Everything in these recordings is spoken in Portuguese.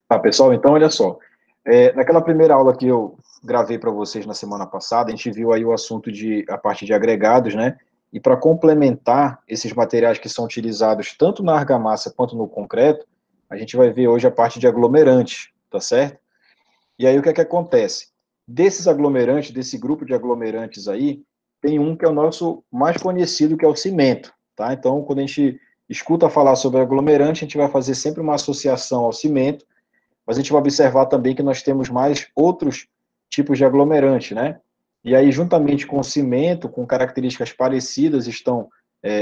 Tá, pessoal, então olha só. Naquela primeira aula que eu gravei para vocês na semana passada, a gente viu aí o assunto a parte de agregados, né? E para complementar esses materiais que são utilizados tanto na argamassa quanto no concreto, a gente vai ver hoje a parte de aglomerantes, tá certo? E aí o que é que acontece? Desses aglomerantes, desse grupo de aglomerantes aí, tem um que é o nosso mais conhecido, que é o cimento, tá? Então, quando a gente escuta falar sobre aglomerante, a gente vai fazer sempre uma associação ao cimento, mas a gente vai observar também que nós temos mais outros tipos de aglomerante, né? E aí, juntamente com o cimento, com características parecidas, estão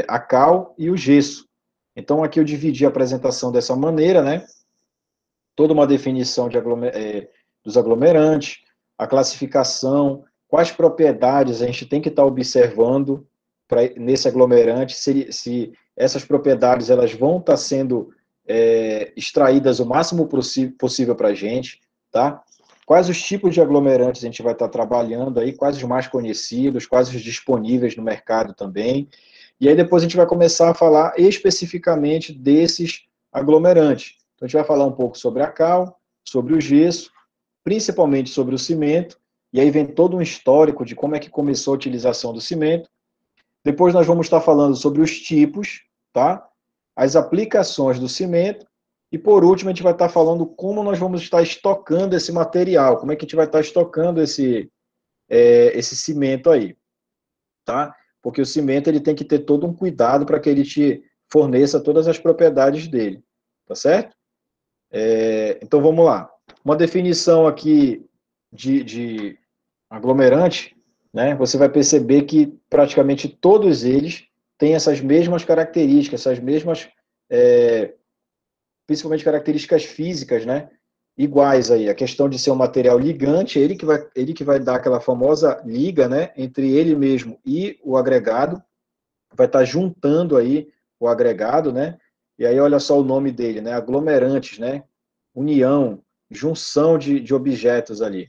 a cal e o gesso. Então, aqui eu dividi a apresentação dessa maneira, né? Toda uma definição dos aglomerantes, a classificação, quais propriedades a gente tem que estar observando nesse aglomerante, se essas propriedades elas vão estar sendo extraídas o máximo possível para a gente, tá? Quais os tipos de aglomerantes a gente vai estar trabalhando aí, quais os mais conhecidos, quais os disponíveis no mercado também. E aí depois a gente vai começar a falar especificamente desses aglomerantes. Então a gente vai falar um pouco sobre a cal, sobre o gesso, principalmente sobre o cimento, e aí vem todo um histórico de como é que começou a utilização do cimento. Depois nós vamos estar falando sobre os tipos, tá? As aplicações do cimento, e por último a gente vai estar falando como nós vamos estar estocando esse material, como é que a gente vai estar estocando esse cimento aí, tá? Porque o cimento ele tem que ter todo um cuidado para que ele te forneça todas as propriedades dele, tá certo? Então vamos lá. Uma definição aqui de aglomerante, né? Você vai perceber que praticamente todos eles têm essas mesmas características, essas mesmas, principalmente características físicas, né? Iguais aí. A questão de ser um material ligante, ele que vai dar aquela famosa liga, né? Entre ele mesmo e o agregado, vai estar juntando aí o agregado, né? E aí olha só o nome dele, né? Aglomerantes, né? União, junção de objetos ali.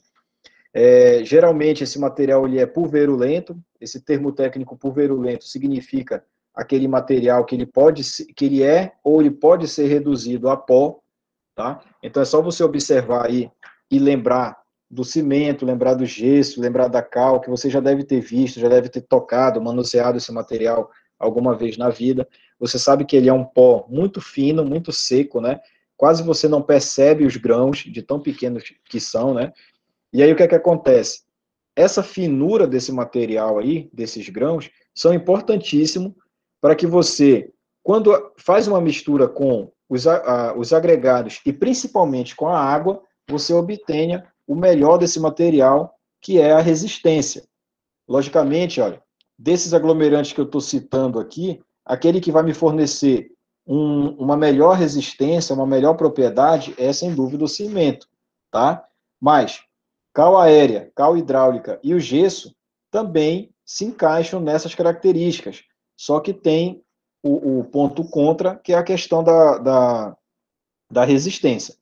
Geralmente esse material ele é pulverulento. Esse termo técnico pulverulento significa aquele material que que ele é ou ele pode ser reduzido a pó, tá? Então é só você observar aí e lembrar do cimento, lembrar do gesso, lembrar da cal, que você já deve ter visto, já deve ter tocado, manuseado esse material alguma vez na vida. Você sabe que ele é um pó muito fino, muito seco, né? Quase você não percebe os grãos de tão pequenos que são, né? E aí o que é que acontece? Essa finura desse material aí, desses grãos, são importantíssimos para que você, quando faz uma mistura com os agregados e principalmente com a água, você obtenha o melhor desse material, que é a resistência. Logicamente, olha, desses aglomerantes que eu estou citando aqui, aquele que vai me fornecer uma melhor resistência, uma melhor propriedade, é sem dúvida o cimento, tá? Mas cal aérea, cal hidráulica e o gesso também se encaixam nessas características, só que tem o ponto contra, que é a questão da resistência,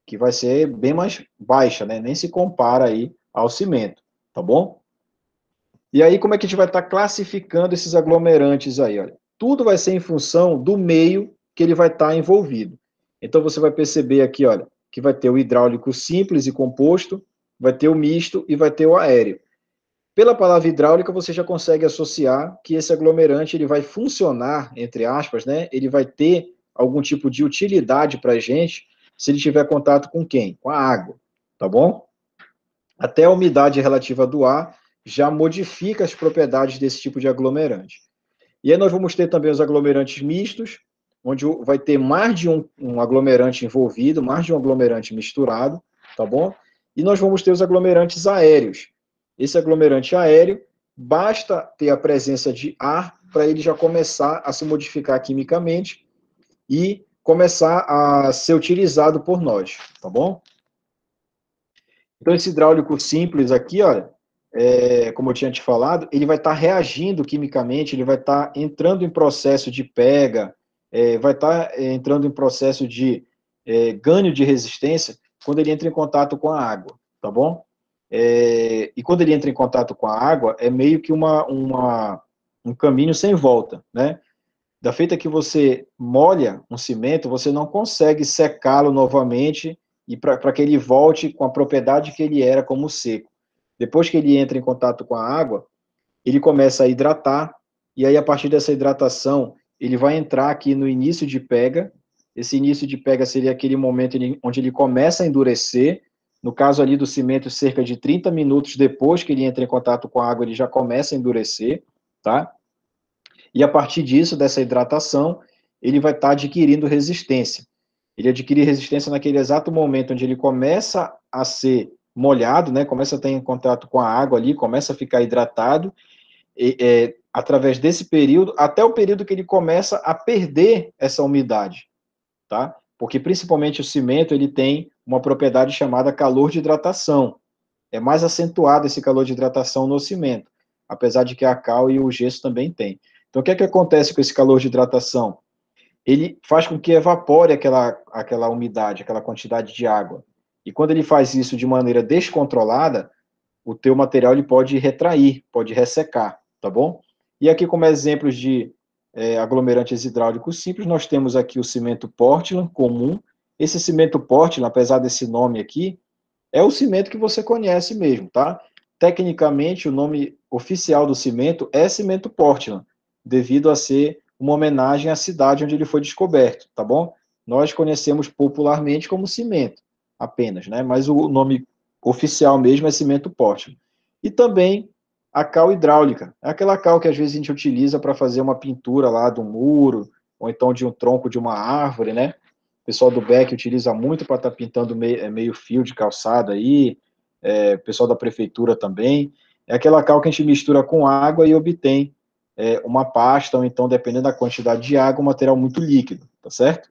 que vai ser bem mais baixa, né? Nem se compara aí ao cimento, tá bom? E aí, como é que a gente vai estar classificando esses aglomerantes aí? Olha, tudo vai ser em função do meio que ele vai estar envolvido. Então, você vai perceber aqui, olha, que vai ter o hidráulico simples e composto, vai ter o misto e vai ter o aéreo. Pela palavra hidráulica, você já consegue associar que esse aglomerante ele vai funcionar, entre aspas, né? Ele vai ter algum tipo de utilidade para a gente se ele tiver contato com quem? Com a água, tá bom? Até a umidade relativa do ar já modifica as propriedades desse tipo de aglomerante. E aí nós vamos ter também os aglomerantes mistos, onde vai ter mais de um aglomerante envolvido, mais de um aglomerante misturado, tá bom? E nós vamos ter os aglomerantes aéreos. Esse aglomerante aéreo, basta ter a presença de ar para ele já começar a se modificar quimicamente e começar a ser utilizado por nós, tá bom? Então, esse hidráulico simples aqui, olha, como eu tinha te falado, ele vai estar reagindo quimicamente, ele vai estar entrando em processo de pega, vai estar entrando em processo de ganho de resistência quando ele entra em contato com a água, tá bom? E quando ele entra em contato com a água, é meio que um caminho sem volta, né? Da feita que você molha um cimento, você não consegue secá-lo novamente e para que ele volte com a propriedade que ele era como seco. Depois que ele entra em contato com a água, ele começa a hidratar, e aí a partir dessa hidratação, ele vai entrar aqui no início de pega. Esse início de pega seria aquele momento onde ele começa a endurecer. No caso ali do cimento, cerca de 30 minutos depois que ele entra em contato com a água, ele já começa a endurecer, tá? E a partir disso, dessa hidratação, ele vai estar adquirindo resistência. Ele adquire resistência naquele exato momento onde ele começa a ser molhado, né? Começa a ter em contato com a água ali, começa a ficar hidratado, através desse período, até o período que ele começa a perder essa umidade, tá? Porque principalmente o cimento, ele tem uma propriedade chamada calor de hidratação. É mais acentuado esse calor de hidratação no cimento, apesar de que a cal e o gesso também tem. Então, o que é que acontece com esse calor de hidratação? Ele faz com que evapore aquela umidade, aquela quantidade de água. E quando ele faz isso de maneira descontrolada, o teu material ele pode retrair, pode ressecar, tá bom? E aqui como exemplos de aglomerantes hidráulicos simples, nós temos aqui o cimento Portland comum. Esse cimento Portland, apesar desse nome aqui, é o cimento que você conhece mesmo, tá? Tecnicamente, o nome oficial do cimento é cimento Portland, devido a ser uma homenagem à cidade onde ele foi descoberto, tá bom? Nós conhecemos popularmente como cimento, apenas, né? Mas o nome oficial mesmo é cimento Portland. E também a cal hidráulica, é aquela cal que às vezes a gente utiliza para fazer uma pintura lá do muro, ou então de um tronco de uma árvore, né? O pessoal do BEC utiliza muito para estar pintando meio fio de calçada aí, o pessoal da prefeitura também. É aquela cal que a gente mistura com água e obtém uma pasta, ou então, dependendo da quantidade de água, um material muito líquido, tá certo?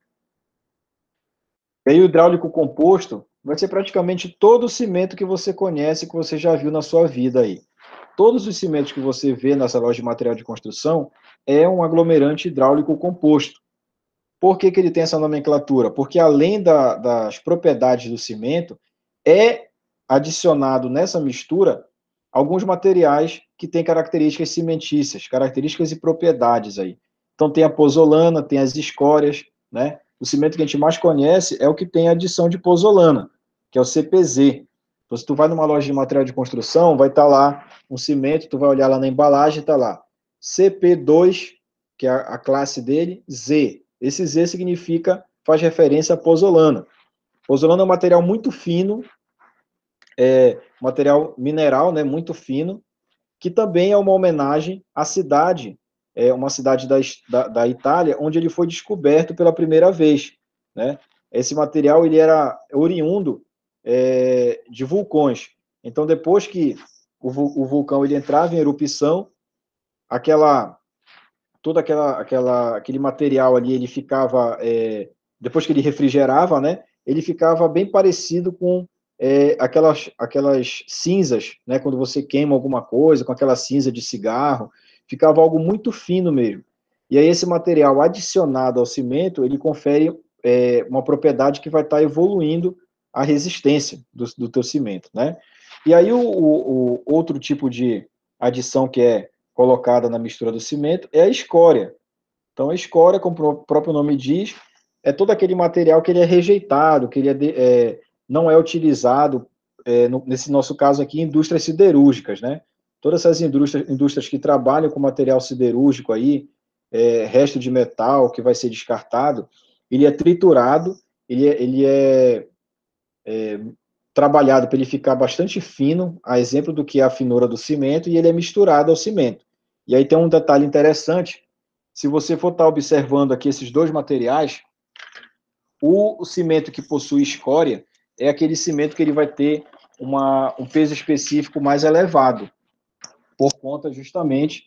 E aí o hidráulico composto vai ser praticamente todo o cimento que você conhece, que você já viu na sua vida aí. Todos os cimentos que você vê nessa loja de material de construção é um aglomerante hidráulico composto. Por que ele tem essa nomenclatura? Porque além das propriedades do cimento, é adicionado nessa mistura alguns materiais que têm características cimentícias, características e propriedades aí. Então tem a pozolana, tem as escórias, né? O cimento que a gente mais conhece é o que tem a adição de pozolana, que é o CPZ. Então, se tu vai numa loja de material de construção, vai estar lá um cimento, tu vai olhar lá na embalagem, está lá CP2, que é a classe dele, Z. Esse Z faz referência à pozolana. Pozolana é um material muito fino, material mineral, né, muito fino, que também é uma homenagem à cidade, uma cidade da Itália, onde ele foi descoberto pela primeira vez, né? Esse material ele era oriundo de vulcões. Então, depois que o vulcão ele entrava em erupção, aquele material ali, ele ficava, depois que ele refrigerava, né, ele ficava bem parecido com aquelas cinzas, né, quando você queima alguma coisa, com aquela cinza de cigarro, ficava algo muito fino mesmo. E aí esse material adicionado ao cimento, ele confere uma propriedade que vai estar evoluindo a resistência do teu cimento, né? E aí o outro tipo de adição que é colocada na mistura do cimento é a escória. Então, a escória, como o próprio nome diz, é todo aquele material que ele é rejeitado, que ele não é utilizado, nesse nosso caso aqui, indústrias siderúrgicas, né? Todas essas indústrias que trabalham com material siderúrgico aí, resto de metal que vai ser descartado, ele é triturado, ele é trabalhado para ele ficar bastante fino, a exemplo do que é a finura do cimento, e ele é misturado ao cimento. E aí tem um detalhe interessante, se você for estar observando aqui esses dois materiais, o cimento que possui escória é aquele cimento que ele vai ter um peso específico mais elevado, por conta justamente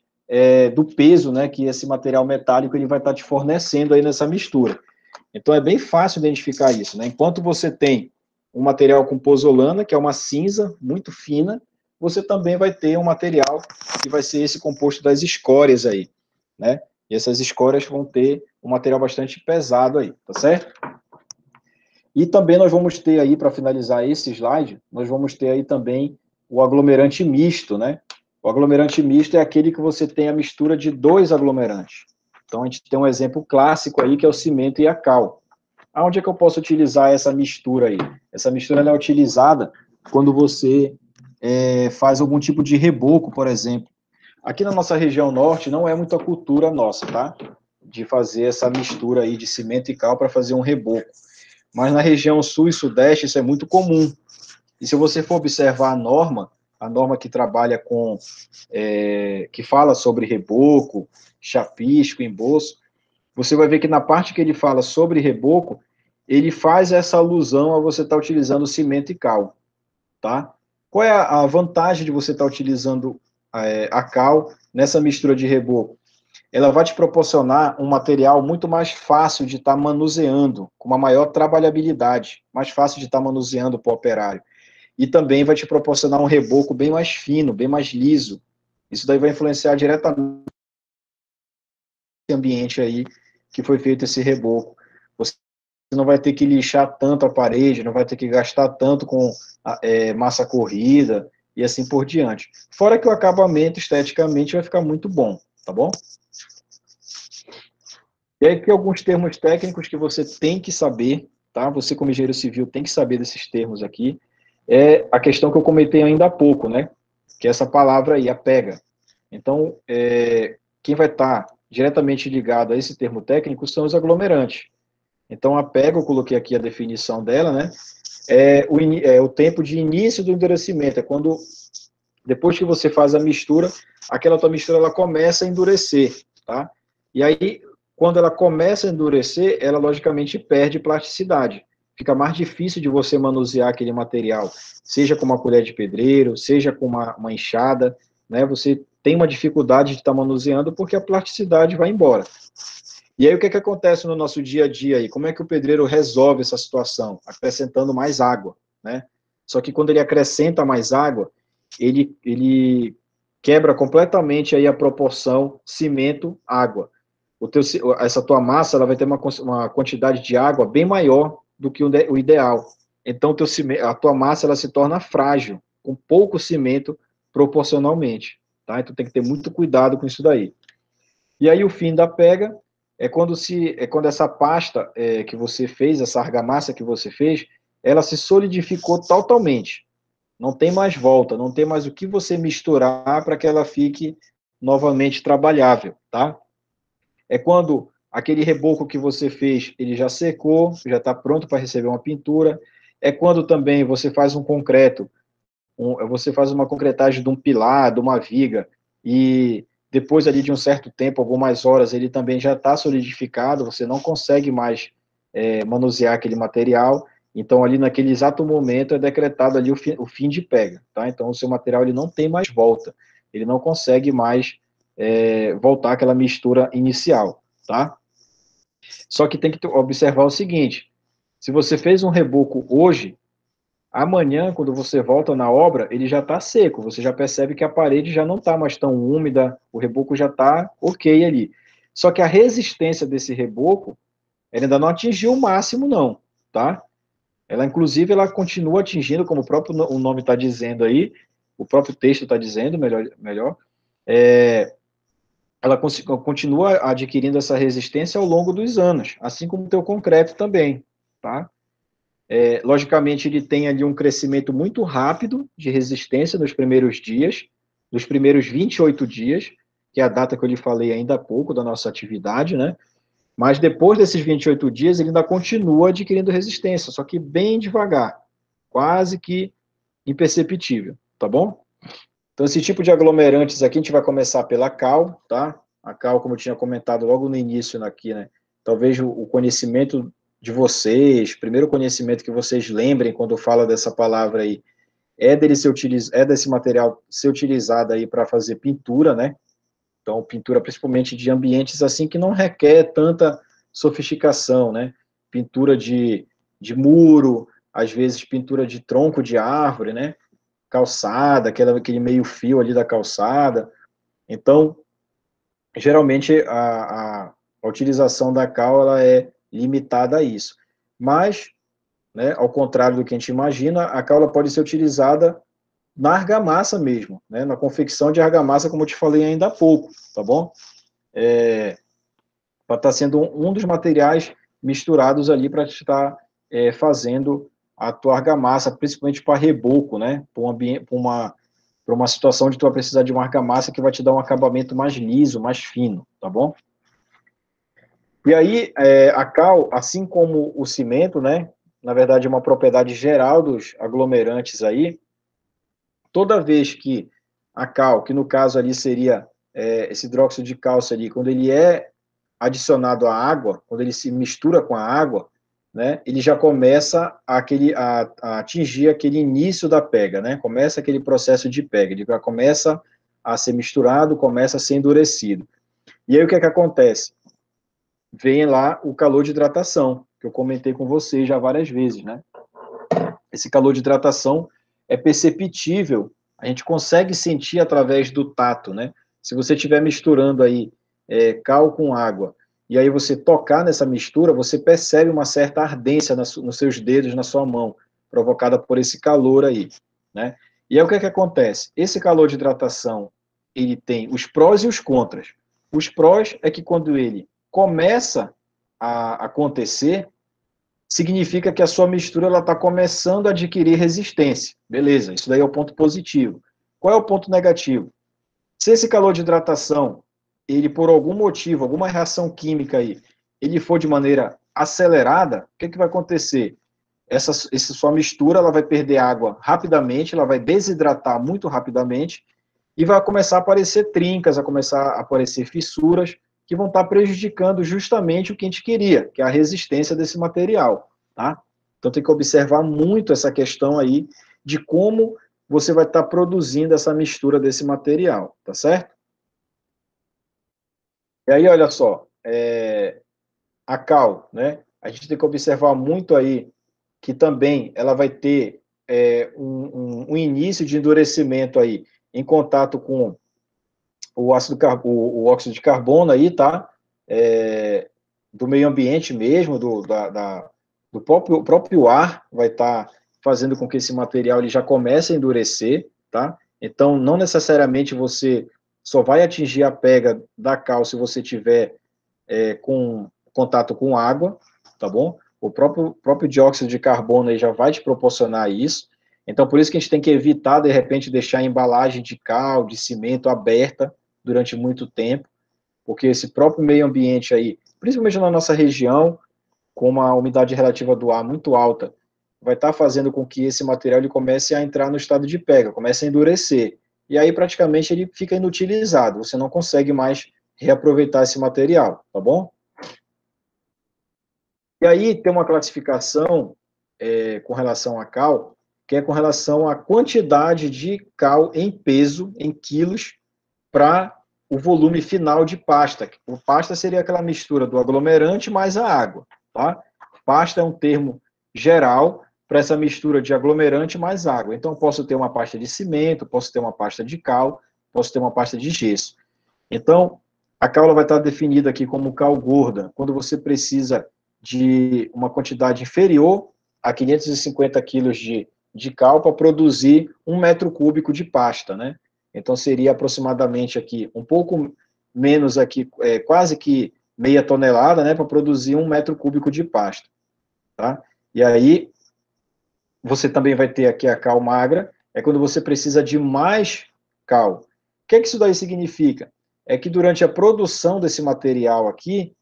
do peso, né, que esse material metálico ele vai estar te fornecendo aí nessa mistura. Então é bem fácil identificar isso, né? Enquanto você tem um material com pozolana, que é uma cinza muito fina, você também vai ter um material que vai ser esse composto das escórias aí, né? E essas escórias vão ter um material bastante pesado aí, tá certo? E também nós vamos ter aí, para finalizar esse slide, nós vamos ter aí também o aglomerante misto, né? O aglomerante misto é aquele que você tem a mistura de dois aglomerantes. Então, a gente tem um exemplo clássico aí, que é o cimento e a cal. Aonde é que eu posso utilizar essa mistura aí? Essa mistura ela é utilizada quando você faz algum tipo de reboco, por exemplo. Aqui na nossa região norte não é muita cultura nossa, tá? De fazer essa mistura aí de cimento e cal para fazer um reboco. Mas na região sul e sudeste isso é muito comum. E se você for observar a norma que trabalha com, que fala sobre reboco, chapisco, emboço, você vai ver que na parte que ele fala sobre reboco, ele faz essa alusão a você estar utilizando cimento e cal, tá? Qual é a vantagem de você estar utilizando a cal nessa mistura de reboco? Ela vai te proporcionar um material muito mais fácil de estar manuseando, com uma maior trabalhabilidade, mais fácil de estar manuseando para o operário. E também vai te proporcionar um reboco bem mais fino, bem mais liso. Isso daí vai influenciar diretamente no ambiente aí que foi feito esse reboco. Você não vai ter que lixar tanto a parede, não vai ter que gastar tanto com massa corrida e assim por diante. Fora que o acabamento esteticamente vai ficar muito bom, tá bom? E aí, aqui alguns termos técnicos que você tem que saber, tá? Você, como engenheiro civil, tem que saber desses termos aqui. É a questão que eu comentei ainda há pouco, né? Que é essa palavra aí, a pega. Então, quem vai estar diretamente ligado a esse termo técnico são os aglomerantes. Então, a pega, eu coloquei aqui a definição dela, né? O tempo de início do endurecimento, é quando, depois que você faz a mistura, aquela tua mistura ela começa a endurecer, tá? E aí, quando ela começa a endurecer, ela logicamente perde plasticidade. Fica mais difícil de você manusear aquele material, seja com uma colher de pedreiro, seja com uma enxada, né? Você tem uma dificuldade de estar manuseando porque a plasticidade vai embora. E aí o que, que acontece no nosso dia a dia aí? Como é que o pedreiro resolve essa situação? Acrescentando mais água, né? Só que quando ele acrescenta mais água, ele quebra completamente aí a proporção cimento-água. Essa tua massa ela vai ter uma quantidade de água bem maior do que o ideal. Então a tua massa ela se torna frágil, com pouco cimento proporcionalmente. Tá? Então tem que ter muito cuidado com isso daí. E aí o fim da pega é quando essa pasta que você fez, essa argamassa que você fez, ela se solidificou totalmente. Não tem mais volta, não tem mais o que você misturar para que ela fique novamente trabalhável, tá? É quando aquele reboco que você fez, ele já secou, já está pronto para receber uma pintura. É quando também você faz um concreto, você faz uma concretagem de um pilar, de uma viga, e depois ali de um certo tempo, algumas horas, ele também já está solidificado, você não consegue mais manusear aquele material, então ali naquele exato momento é decretado ali o fim de pega, tá? Então o seu material ele não tem mais volta, ele não consegue mais voltar àquela mistura inicial, tá? Só que tem que observar o seguinte, se você fez um reboco hoje, amanhã, quando você volta na obra, ele já está seco, você já percebe que a parede já não está mais tão úmida, o reboco já está ok ali. Só que a resistência desse reboco, ela ainda não atingiu o máximo, não, tá? Ela, inclusive, ela continua atingindo, como o nome está dizendo aí, o próprio texto está dizendo, melhor ela continua adquirindo essa resistência ao longo dos anos, assim como o teu concreto também, tá? Logicamente, ele tem ali um crescimento muito rápido de resistência nos primeiros dias, nos primeiros 28 dias, que é a data que eu lhe falei ainda há pouco da nossa atividade, né? Mas depois desses 28 dias, ele ainda continua adquirindo resistência, só que bem devagar, quase que imperceptível, tá bom? Então, esse tipo de aglomerantes aqui, a gente vai começar pela cal, tá? A cal, como eu tinha comentado logo no início aqui, né? Talvez o conhecimento de vocês, primeiro conhecimento que vocês lembrem quando fala dessa palavra aí, desse material ser utilizado aí para fazer pintura, né? Então, pintura principalmente de ambientes assim que não requer tanta sofisticação, né? Pintura de muro, às vezes pintura de tronco de árvore, né? Calçada, aquele meio fio ali da calçada. Então, geralmente a utilização da cal ela é limitada a isso. Mas, né, ao contrário do que a gente imagina, a cal ela pode ser utilizada na argamassa mesmo, né, na confecção de argamassa, como eu te falei ainda há pouco, tá bom? Para estar sendo um dos materiais misturados ali para estar fazendo a tua argamassa, principalmente para reboco, né? Para uma situação onde tu vai precisar de uma argamassa que vai te dar um acabamento mais liso, mais fino, tá bom? E aí, a cal, assim como o cimento, né? Na verdade, é uma propriedade geral dos aglomerantes aí. Toda vez que a cal, que no caso ali seria esse hidróxido de cálcio ali, quando ele é adicionado à água, quando ele se mistura com a água, né, ele já começa a atingir aquele início da pega, né, começa aquele processo de pega, ele já começa a ser misturado, começa a ser endurecido. E aí o que é que acontece? Vem lá o calor de hidratação, que eu comentei com vocês já várias vezes, né? Esse calor de hidratação é perceptível, a gente consegue sentir através do tato, né? Se você estiver misturando aí cal com água, e aí você tocar nessa mistura, você percebe uma certa ardência nos seus dedos, na sua mão, provocada por esse calor aí, né? E aí o que é que acontece? Esse calor de hidratação, ele tem os prós e os contras. Os prós é que quando ele começa a acontecer, significa que a sua mistura está começando a adquirir resistência. Beleza, isso daí é o ponto positivo. Qual é o ponto negativo? Se esse calor de hidratação, ele por algum motivo, alguma reação química aí, ele for de maneira acelerada, o que, que vai acontecer? Essa sua mistura ela vai perder água rapidamente, ela vai desidratar muito rapidamente e vai começar a aparecer trincas, a começar a aparecer fissuras, que vão estar prejudicando justamente o que a gente queria, que é a resistência desse material, tá? Então tem que observar muito essa questão aí de como você vai estar produzindo essa mistura desse material, tá certo? E aí, olha só, a cal, né? A gente tem que observar muito aí que também ela vai ter um início de endurecimento aí em contato com o óxido de carbono aí, tá? Do meio ambiente mesmo, do próprio ar vai estar fazendo com que esse material ele já comece a endurecer, tá? Então, não necessariamente você só vai atingir a pega da cal se você tiver com contato com água, tá bom? O próprio dióxido de carbono aí já vai te proporcionar isso. Então, por isso que a gente tem que evitar, de repente, deixar a embalagem de cal, de cimento aberta durante muito tempo, porque esse próprio meio ambiente aí, principalmente na nossa região, com uma umidade relativa do ar muito alta, vai estar fazendo com que esse material ele comece a entrar no estado de pega, comece a endurecer. E aí, praticamente, ele fica inutilizado, você não consegue mais reaproveitar esse material, tá bom? E aí tem uma classificação com relação a cal, que é com relação à quantidade de cal em peso, em quilos, para o volume final de pasta. O pasta seria aquela mistura do aglomerante mais a água, tá? Pasta é um termo geral para essa mistura de aglomerante mais água. Então, posso ter uma pasta de cimento, posso ter uma pasta de cal, posso ter uma pasta de gesso. Então, a cal vai estar definida aqui como cal gorda, quando você precisa de uma quantidade inferior a 550 quilos de cal para produzir 1 metro cúbico de pasta, né? Então, seria aproximadamente aqui, um pouco menos aqui, quase que meia tonelada, né, para produzir 1 metro cúbico de pasta, tá? E aí, você também vai ter aqui a cal magra, é quando você precisa de mais cal. O que é que isso daí significa? É que durante a produção desse material aqui,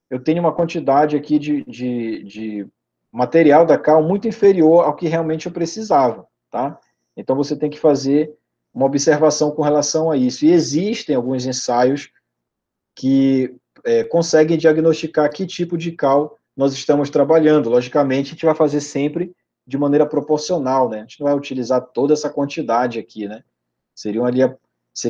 eu tenho uma quantidade aqui de material da cal muito inferior ao que realmente eu precisava, tá? Então, você tem que fazer uma observação com relação a isso. E existem alguns ensaios que conseguem diagnosticar que tipo de cal nós estamos trabalhando. Logicamente, a gente vai fazer sempre de maneira proporcional, né? A gente não vai utilizar toda essa quantidade aqui, né? Seria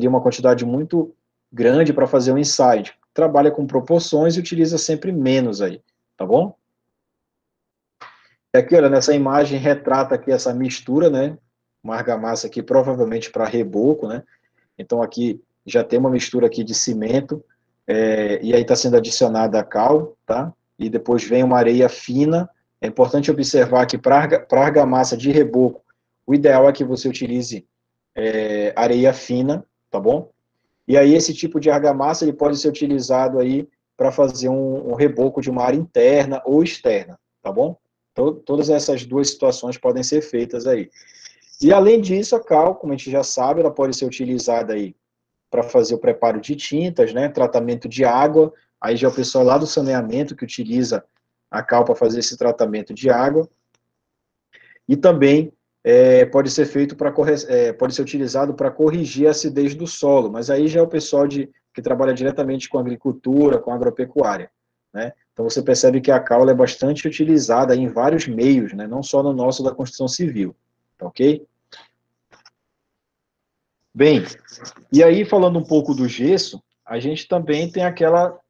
uma quantidade muito grande para fazer um ensaio. A gente trabalha com proporções e utiliza sempre menos aí, tá bom? E aqui, olha, nessa imagem retrata aqui essa mistura, né? Uma argamassa aqui provavelmente para reboco, né? Então aqui já tem uma mistura aqui de cimento, e aí está sendo adicionada a cal, tá? E depois vem uma areia fina. É importante observar que para argamassa de reboco, o ideal é que você utilize areia fina, tá bom? E aí esse tipo de argamassa ele pode ser utilizado aí para fazer um reboco de uma área interna ou externa, tá bom? Então, todas essas duas situações podem ser feitas aí. E, além disso, a cal, como a gente já sabe, ela pode ser utilizada aí para fazer o preparo de tintas, né, tratamento de água, aí já é o pessoal lá do saneamento que utiliza a cal para fazer esse tratamento de água, e também pode ser feito pode ser utilizado para corrigir a acidez do solo, mas aí já é o pessoal que trabalha diretamente com agricultura, com agropecuária, né? Então você percebe que a cal é bastante utilizada em vários meios, né? Não só no nosso da construção civil, tá ok? Bem, e aí falando um pouco do gesso, a gente também tem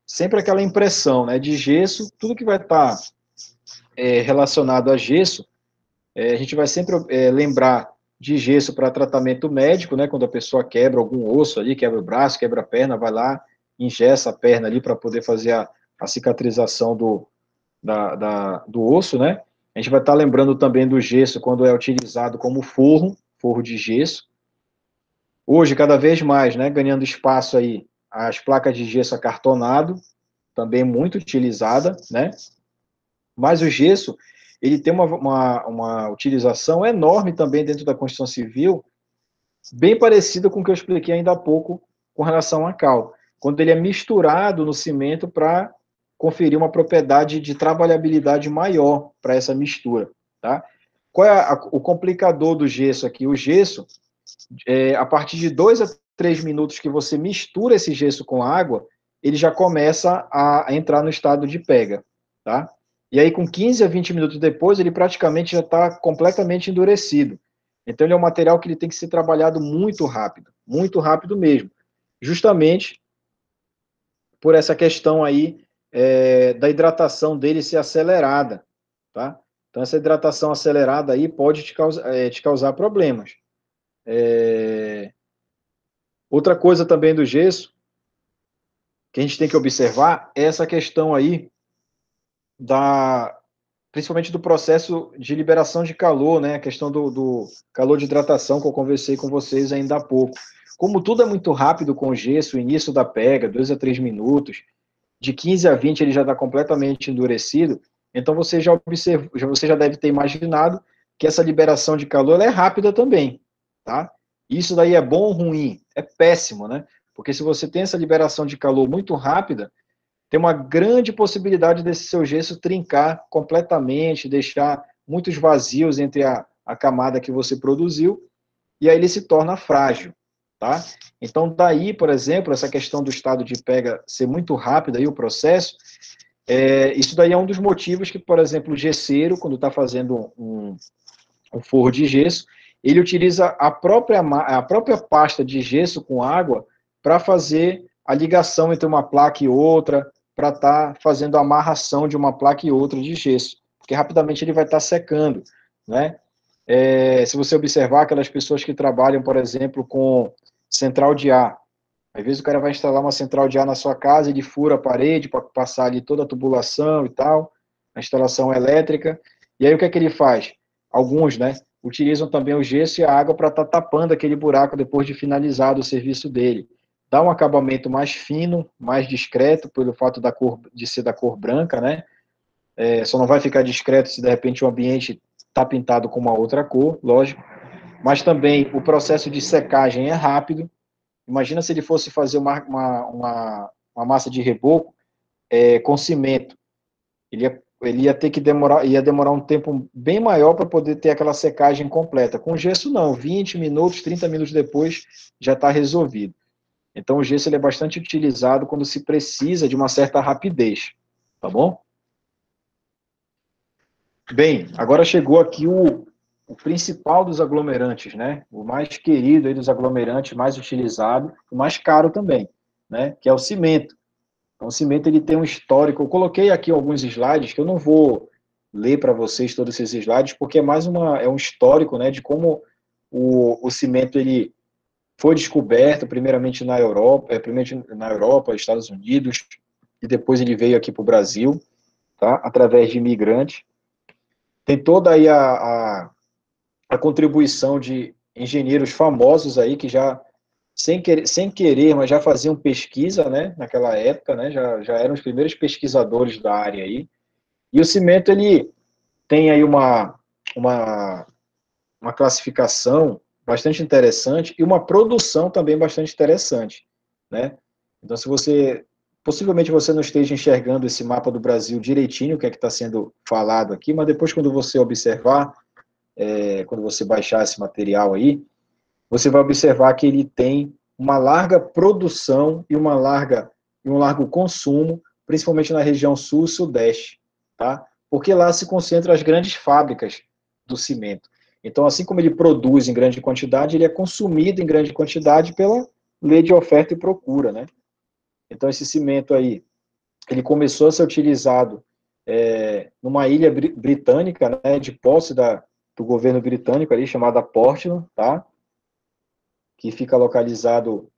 sempre aquela impressão, né, de gesso, tudo que vai estar relacionado a gesso, a gente vai sempre lembrar de gesso para tratamento médico, né, quando a pessoa quebra algum osso ali, quebra o braço, quebra a perna, vai lá, engessa a perna ali para poder fazer a cicatrização do osso, né? A gente vai estar lembrando também do gesso quando é utilizado como forro de gesso. Hoje, cada vez mais, né, ganhando espaço aí, as placas de gesso acartonado, também muito utilizada, né? Mas o gesso, ele tem uma utilização enorme também dentro da construção civil, bem parecida com o que eu expliquei ainda há pouco com relação à cal, quando ele é misturado no cimento para conferir uma propriedade de trabalhabilidade maior para essa mistura, tá? Qual é o complicador do gesso aqui? O gesso, a partir de 2 a 3 minutos que você mistura esse gesso com água, ele já começa a entrar no estado de pega, tá? E aí, com 15 a 20 minutos depois, ele praticamente já está completamente endurecido. Então, ele é um material que ele tem que ser trabalhado muito rápido mesmo, justamente por essa questão aí da hidratação dele ser acelerada, tá? Então, essa hidratação acelerada aí pode te causar problemas. Outra coisa também do gesso, que a gente tem que observar, é essa questão aí principalmente do processo de liberação de calor, né? A questão do calor de hidratação que eu conversei com vocês ainda há pouco. Como tudo é muito rápido com o gesso, o início da pega, 2 a 3 minutos, de 15 a 20 ele já está completamente endurecido, então você já deve ter imaginado que essa liberação de calor é rápida também, tá? Isso daí é bom ou ruim? É péssimo, né? Porque se você tem essa liberação de calor muito rápida, tem uma grande possibilidade desse seu gesso trincar completamente, deixar muitos vazios entre a camada que você produziu, e aí ele se torna frágil, tá? Então, daí, por exemplo, essa questão do estado de pega ser muito rápido aí o processo, isso daí é um dos motivos que, por exemplo, o gesseiro, quando está fazendo um forro de gesso, ele utiliza a própria pasta de gesso com água para fazer a ligação entre uma placa e outra, para estar fazendo a amarração de uma placa e outra de gesso, porque rapidamente ele vai estar secando, né? Se você observar aquelas pessoas que trabalham, por exemplo, com central de ar, às vezes o cara vai instalar uma central de ar na sua casa, ele fura a parede para passar ali toda a tubulação e tal, a instalação elétrica, e aí o que é que ele faz? Alguns, né, utilizam também o gesso e a água para estar tapando aquele buraco depois de finalizado o serviço dele. Dá um acabamento mais fino, mais discreto, pelo fato de ser da cor branca, né? Só não vai ficar discreto se de repente o ambiente está pintado com uma outra cor, lógico. Mas também o processo de secagem é rápido. Imagina se ele fosse fazer uma massa de reboco com cimento. Ele ia ter que demorar um tempo bem maior para poder ter aquela secagem completa. Com gesso, não. 20 minutos, 30 minutos depois, já está resolvido. Então, o gesso ele é bastante utilizado quando se precisa de uma certa rapidez. Tá bom? Bem, agora chegou aqui o principal dos aglomerantes, né? O mais querido aí dos aglomerantes, mais utilizado, o mais caro também, né? Que é o cimento. Então, o cimento ele tem um histórico. Eu coloquei aqui alguns slides que eu não vou ler para vocês todos esses slides, porque é um histórico, né? De como o cimento ele foi descoberto primeiramente na Europa, Estados Unidos, e depois ele veio aqui para o Brasil, tá? Através de imigrantes. Tem toda aí a contribuição de engenheiros famosos aí que já sem querer, mas já faziam pesquisa, né, naquela época, né, já eram os primeiros pesquisadores da área aí. E o cimento, ele tem aí uma, uma classificação bastante interessante e uma produção também bastante interessante, né? Então, se você, possivelmente você não esteja enxergando esse mapa do Brasil direitinho, o que é que está sendo falado aqui, mas depois quando você observar, quando você baixar esse material aí, você vai observar que ele tem uma larga produção e um largo consumo, principalmente na região sul e sudeste, tá? Porque lá se concentram as grandes fábricas do cimento. Então, assim como ele produz em grande quantidade, ele é consumido em grande quantidade pela lei de oferta e procura, né? Então, esse cimento aí, ele começou a ser utilizado numa ilha britânica, né, de posse do governo britânico ali, chamada Portland, tá? Que fica localizado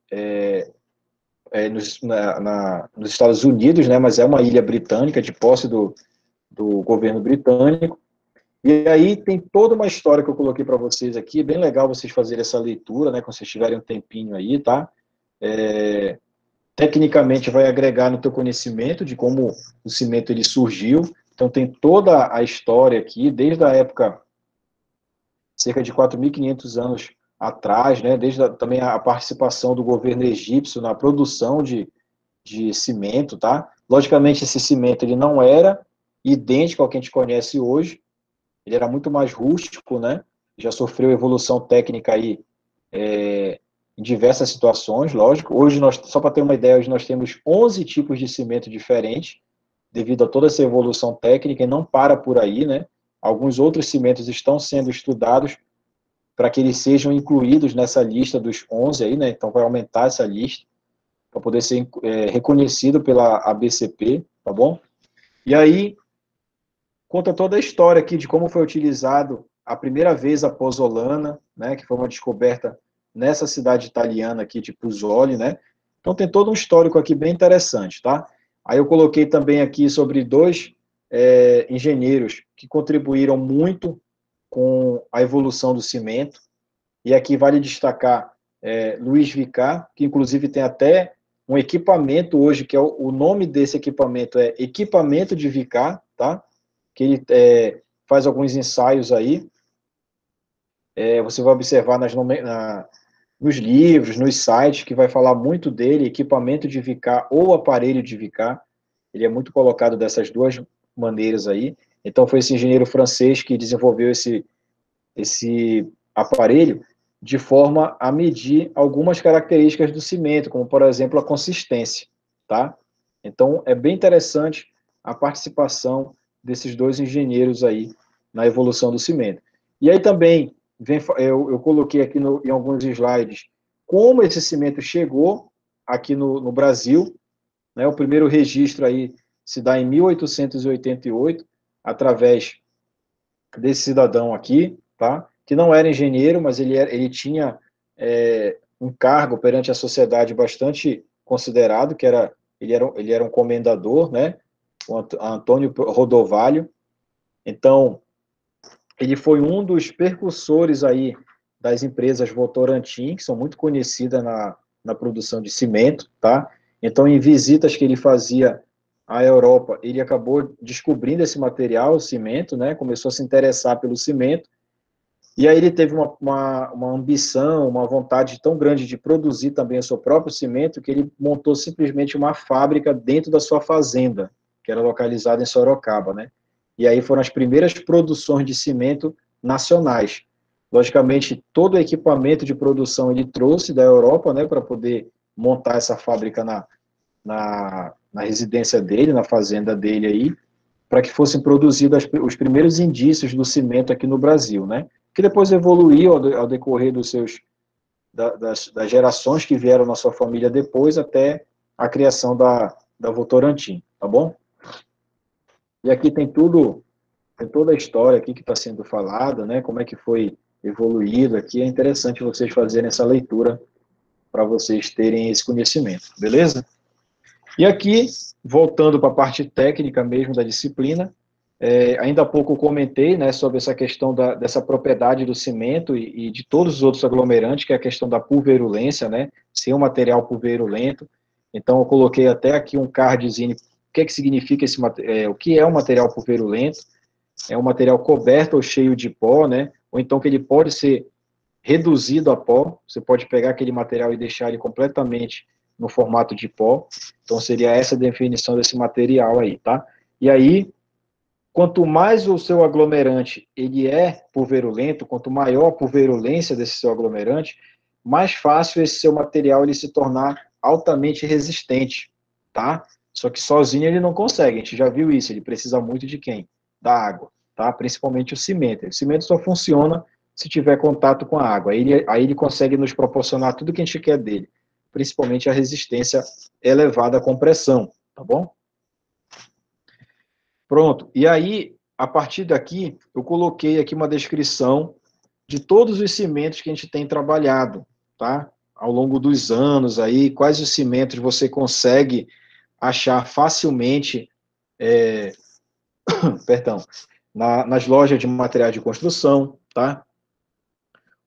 nos Estados Unidos, né, mas é uma ilha britânica, de posse do governo britânico. E aí tem toda uma história que eu coloquei para vocês aqui, bem legal vocês fazerem essa leitura, né, quando vocês tiverem um tempinho aí, tá? Tecnicamente vai agregar no teu conhecimento de como o cimento ele surgiu. Então tem toda a história aqui, desde a época, cerca de 4.500 anos atrás, né, desde também a participação do governo egípcio na produção de cimento, tá? Logicamente, esse cimento ele não era idêntico ao que a gente conhece hoje, ele era muito mais rústico, né? Já sofreu evolução técnica aí em diversas situações, lógico. Hoje, só para ter uma ideia, hoje nós temos 11 tipos de cimento diferentes, devido a toda essa evolução técnica, e não para por aí, né? Alguns outros cimentos estão sendo estudados para que eles sejam incluídos nessa lista dos 11 aí, né? Então vai aumentar essa lista para poder ser reconhecido pela ABCP, tá bom? E aí conta toda a história aqui de como foi utilizado a primeira vez a pozzolana, né, que foi uma descoberta nessa cidade italiana aqui de Puzzoli, né? Então tem todo um histórico aqui bem interessante, tá? Aí eu coloquei também aqui sobre dois engenheiros que contribuíram muito com a evolução do cimento, e aqui vale destacar Luiz Vicard, que inclusive tem até um equipamento hoje, que é o nome desse equipamento é Equipamento de Vicard, tá? Que ele faz alguns ensaios aí, você vai observar nos livros, nos sites, que vai falar muito dele, equipamento de Vicard ou aparelho de Vicard, ele é muito colocado dessas duas maneiras aí. Então foi esse engenheiro francês que desenvolveu esse aparelho de forma a medir algumas características do cimento, como, por exemplo, a consistência, tá? Então, é bem interessante a participação desses dois engenheiros aí na evolução do cimento. E aí também, eu coloquei aqui em alguns slides como esse cimento chegou aqui no Brasil, né? O primeiro registro aí se dá em 1888, através desse cidadão aqui, tá? Que não era engenheiro, mas ele tinha um cargo perante a sociedade bastante considerado, ele era um comendador, né? O Antônio Rodovalho. Então, ele foi um dos percursores aí das empresas Votorantim, que são muito conhecidas na produção de cimento, tá? Então, em visitas que ele fazia à Europa, ele acabou descobrindo esse material, o cimento, né? Começou a se interessar pelo cimento, e aí ele teve uma ambição, uma vontade tão grande de produzir também o seu próprio cimento, que ele montou simplesmente uma fábrica dentro da sua fazenda, que era localizada em Sorocaba, né? E aí foram as primeiras produções de cimento nacionais. Logicamente, todo o equipamento de produção ele trouxe da Europa, né, para poder montar essa fábrica na residência dele, na fazenda dele aí, para que fossem produzidos os primeiros indícios do cimento aqui no Brasil, né? Que depois evoluiu ao decorrer das gerações que vieram na sua família depois, até a criação da Votorantim, tá bom? E aqui tem toda a história aqui que está sendo falada, né? Como é que foi evoluído aqui. É interessante vocês fazerem essa leitura para vocês terem esse conhecimento, beleza? E aqui, voltando para a parte técnica mesmo da disciplina, ainda há pouco eu comentei, né, sobre essa questão dessa propriedade do cimento e de todos os outros aglomerantes, que é a questão da pulverulência, né? ser um material pulverulento. Então, eu coloquei até aqui um cardzinho, o que significa o que é um material pulverulento? É um material coberto ou cheio de pó, né? Ou então que ele pode ser reduzido a pó, você pode pegar aquele material e deixar ele completamente no formato de pó. Então, seria essa a definição desse material aí, tá? E aí, quanto mais o seu aglomerante ele é pulverulento, quanto maior a pulverulência desse seu aglomerante, mais fácil esse seu material ele se tornar altamente resistente, tá? Só que sozinho ele não consegue, a gente já viu isso, ele precisa muito de quem? Da água, tá? Principalmente o cimento. O cimento só funciona se tiver contato com a água, aí ele consegue nos proporcionar tudo que a gente quer dele, principalmente a resistência elevada à compressão, tá bom? Pronto. E aí, a partir daqui, eu coloquei aqui uma descrição de todos os cimentos que a gente tem trabalhado, tá? Ao longo dos anos aí, quais os cimentos você consegue achar facilmente, perdão, nas lojas de materiais de construção, tá?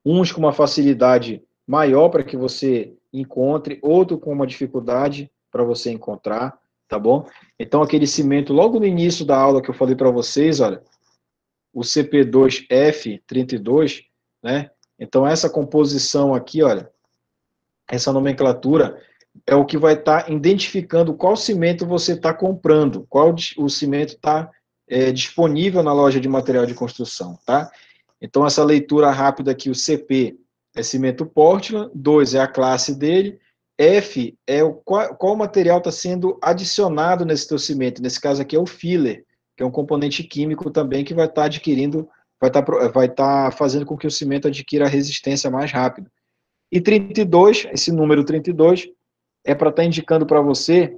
Uns com uma facilidade maior para que você encontre, outro com uma dificuldade para você encontrar, tá bom? Então, aquele cimento, logo no início da aula que eu falei para vocês, olha, o CP2F32, né? Então, essa composição aqui, olha, essa nomenclatura é o que vai estar identificando qual cimento você está comprando, qual o cimento está disponível na loja de material de construção, tá? Então, essa leitura rápida aqui, o CP é cimento Portland, 2 é a classe dele, F é qual material está sendo adicionado nesse teu cimento, nesse caso aqui é o filler, que é um componente químico também que vai estar adquirindo, vai estar fazendo com que o cimento adquira resistência mais rápido. E 32, esse número 32, é para estar indicando para você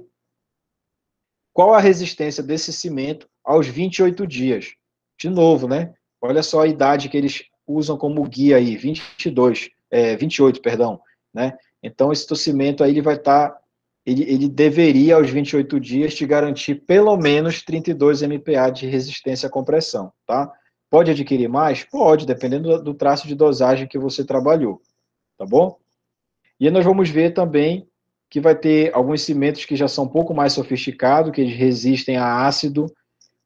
qual a resistência desse cimento aos 28 dias. De novo, né? Olha só a idade que eles usam como guia aí, 28, perdão, né? Então, esse teu cimento aí, ele vai estar, ele deveria, aos 28 dias, te garantir pelo menos 32 MPa de resistência à compressão, tá? Pode adquirir mais? Pode, dependendo do traço de dosagem que você trabalhou, tá bom? E aí nós vamos ver também que vai ter alguns cimentos que já são um pouco mais sofisticados, que eles resistem a ácido.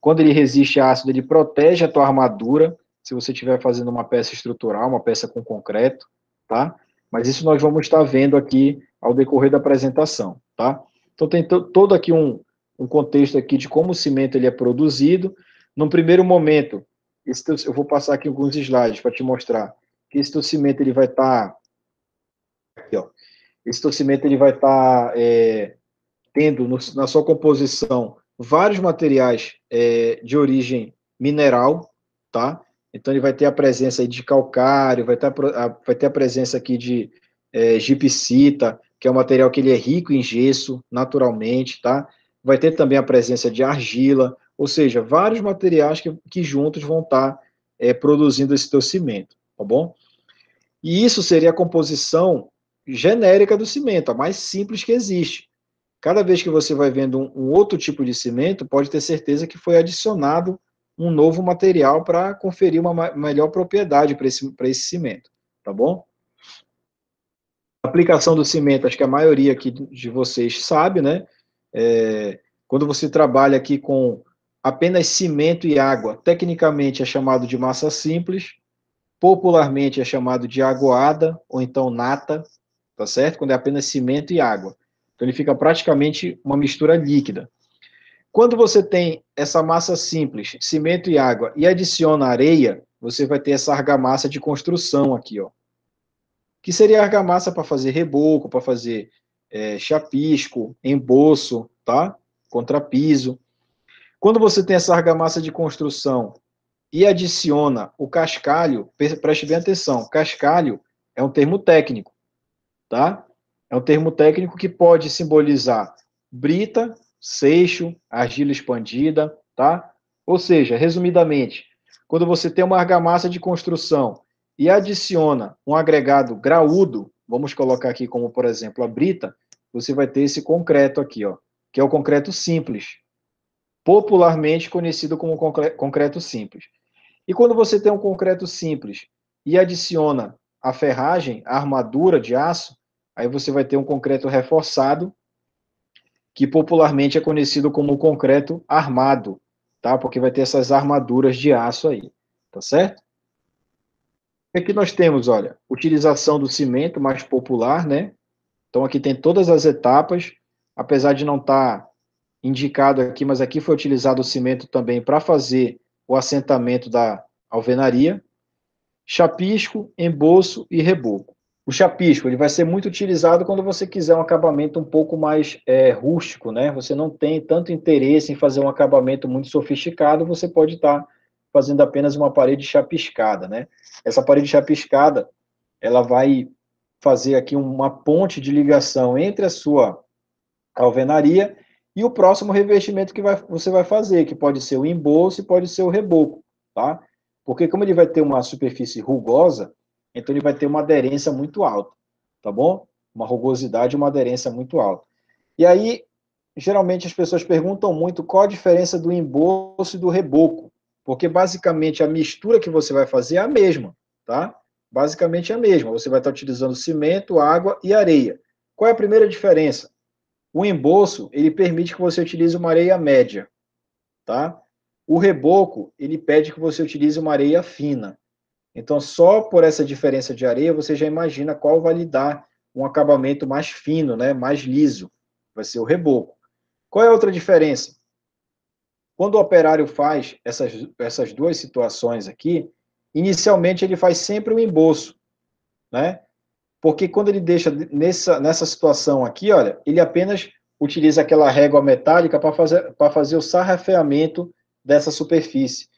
Quando ele resiste a ácido, ele protege a tua armadura, se você estiver fazendo uma peça estrutural, uma peça com concreto, tá? Mas isso nós vamos estar vendo aqui ao decorrer da apresentação, tá? Então tem todo aqui um contexto aqui de como o cimento ele é produzido. Num primeiro momento, eu vou passar aqui alguns slides para te mostrar que esse teu cimento ele vai estar aqui, ó. Esse teu cimento ele vai estar tendo na sua composição vários materiais de origem mineral, tá? Então ele vai ter a presença aí de calcário, vai ter a presença aqui de gipsita, que é um material que ele é rico em gesso, naturalmente, tá? Vai ter também a presença de argila, ou seja, vários materiais que juntos vão estar produzindo esse teu cimento, tá bom? E isso seria a composição genérica do cimento, a mais simples que existe. Cada vez que você vai vendo um outro tipo de cimento, pode ter certeza que foi adicionado um novo material para conferir uma melhor propriedade para esse cimento, tá bom? A aplicação do cimento, acho que a maioria aqui de vocês sabe, né? Quando você trabalha aqui com apenas cimento e água, tecnicamente é chamado de massa simples, popularmente é chamado de aguada, ou então nata, tá certo? Quando é apenas cimento e água. Então, ele fica praticamente uma mistura líquida. Quando você tem essa massa simples, cimento e água, e adiciona areia, você vai ter essa argamassa de construção aqui, ó. Que seria argamassa para fazer reboco, para fazer chapisco, emboço, tá? Contrapiso. Quando você tem essa argamassa de construção e adiciona o cascalho, preste bem atenção, cascalho é um termo técnico, tá? É um termo técnico que pode simbolizar brita, seixo, argila expandida, tá? Ou seja, resumidamente, quando você tem uma argamassa de construção e adiciona um agregado graúdo, vamos colocar aqui como, por exemplo, a brita, você vai ter esse concreto aqui, ó, que é o concreto simples, popularmente conhecido como concreto simples. E quando você tem um concreto simples e adiciona a ferragem, a armadura de aço, aí você vai ter um concreto reforçado, que popularmente é conhecido como concreto armado, tá? Porque vai ter essas armaduras de aço aí, tá certo? Aqui nós temos, olha, utilização do cimento mais popular, né? Então aqui tem todas as etapas, apesar de não estar indicado aqui, mas aqui foi utilizado o cimento também para fazer o assentamento da alvenaria. Chapisco, emboço e reboco. O chapisco ele vai ser muito utilizado quando você quiser um acabamento um pouco mais rústico, né? Você não tem tanto interesse em fazer um acabamento muito sofisticado, você pode estar fazendo apenas uma parede chapiscada, né? Essa parede chapiscada, ela vai fazer aqui uma ponte de ligação entre a sua alvenaria e o próximo revestimento que você vai fazer, que pode ser o embolso e pode ser o reboco, tá? Porque como ele vai ter uma superfície rugosa, então ele vai ter uma aderência muito alta, tá bom? Uma rugosidade e uma aderência muito alta. E aí, geralmente as pessoas perguntam muito qual a diferença do embolso e do reboco, porque basicamente a mistura que você vai fazer é a mesma, tá? Basicamente é a mesma. Você vai estar utilizando cimento, água e areia. Qual é a primeira diferença? O embolso, ele permite que você utilize uma areia média, tá? O reboco, ele pede que você utilize uma areia fina. Então, só por essa diferença de areia, você já imagina qual vai lhe dar um acabamento mais fino, né? Mais liso. Vai ser o reboco. Qual é a outra diferença? Quando o operário faz essas duas situações aqui, inicialmente ele faz sempre o embolso, né? Porque quando ele deixa nessa situação aqui, olha, ele apenas utiliza aquela régua metálica para fazer o sarrafeamento dessa superfície.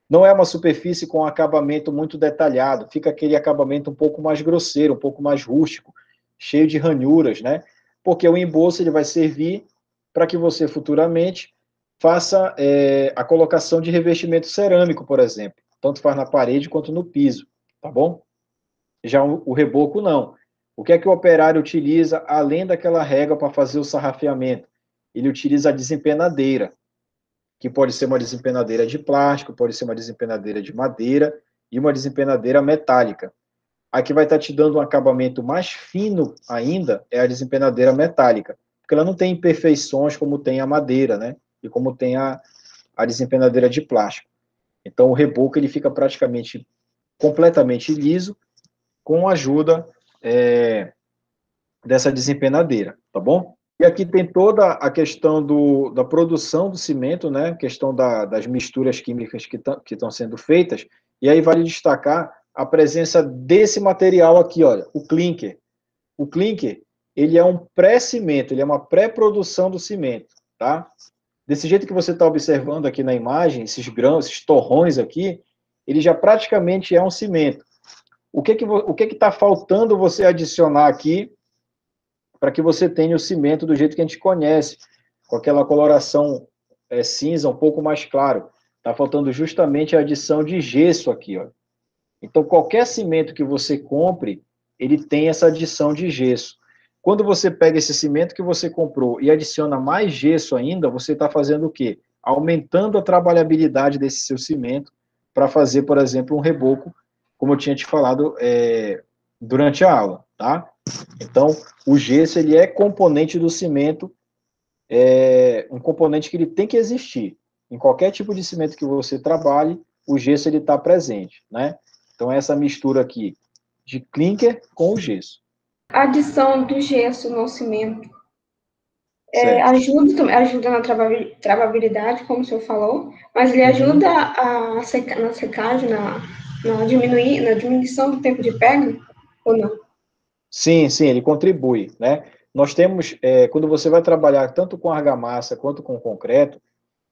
Não é uma superfície com acabamento muito detalhado, fica aquele acabamento um pouco mais grosseiro, um pouco mais rústico, cheio de ranhuras, né? Porque o embolso ele vai servir para que você futuramente faça a colocação de revestimento cerâmico, por exemplo, tanto faz na parede quanto no piso, tá bom? Já o reboco não. O que é que o operário utiliza além daquela régua para fazer o sarrafeamento? Ele utiliza a desempenadeira, que pode ser uma desempenadeira de plástico, pode ser uma desempenadeira de madeira e uma desempenadeira metálica. A que vai estar te dando um acabamento mais fino ainda é a desempenadeira metálica, porque ela não tem imperfeições como tem a madeira, né? E como tem a desempenadeira de plástico. Então o reboco ele fica praticamente completamente liso com a ajuda dessa desempenadeira, tá bom? E aqui tem toda a questão da produção do cimento, né? A questão das misturas químicas que estão sendo feitas. E aí vale destacar a presença desse material aqui, olha, o clinker. O clinker, ele é um pré-cimento, ele é uma pré-produção do cimento, tá? Desse jeito que você está observando aqui na imagem, esses grãos, esses torrões aqui, ele já praticamente é um cimento. O que está faltando você adicionar aqui para que você tenha o cimento do jeito que a gente conhece, com aquela coloração cinza um pouco mais claro? Está faltando justamente a adição de gesso aqui, ó. Então, qualquer cimento que você compre, ele tem essa adição de gesso. Quando você pega esse cimento que você comprou e adiciona mais gesso ainda, você está fazendo o quê? Aumentando a trabalhabilidade desse seu cimento para fazer, por exemplo, um reboco, como eu tinha te falado durante a aula, tá? Então, o gesso, ele é componente do cimento, um componente que ele tem que existir. Em qualquer tipo de cimento que você trabalhe, o gesso, ele está presente, né? Então, essa mistura aqui de clinker com o gesso. A adição do gesso no cimento Certo. ajuda na travabilidade, como o senhor falou, mas ele Uhum. ajuda na secagem, na diminuição do tempo de pega, ou não? Sim, sim, ele contribui, né? Nós temos, quando você vai trabalhar tanto com argamassa quanto com concreto,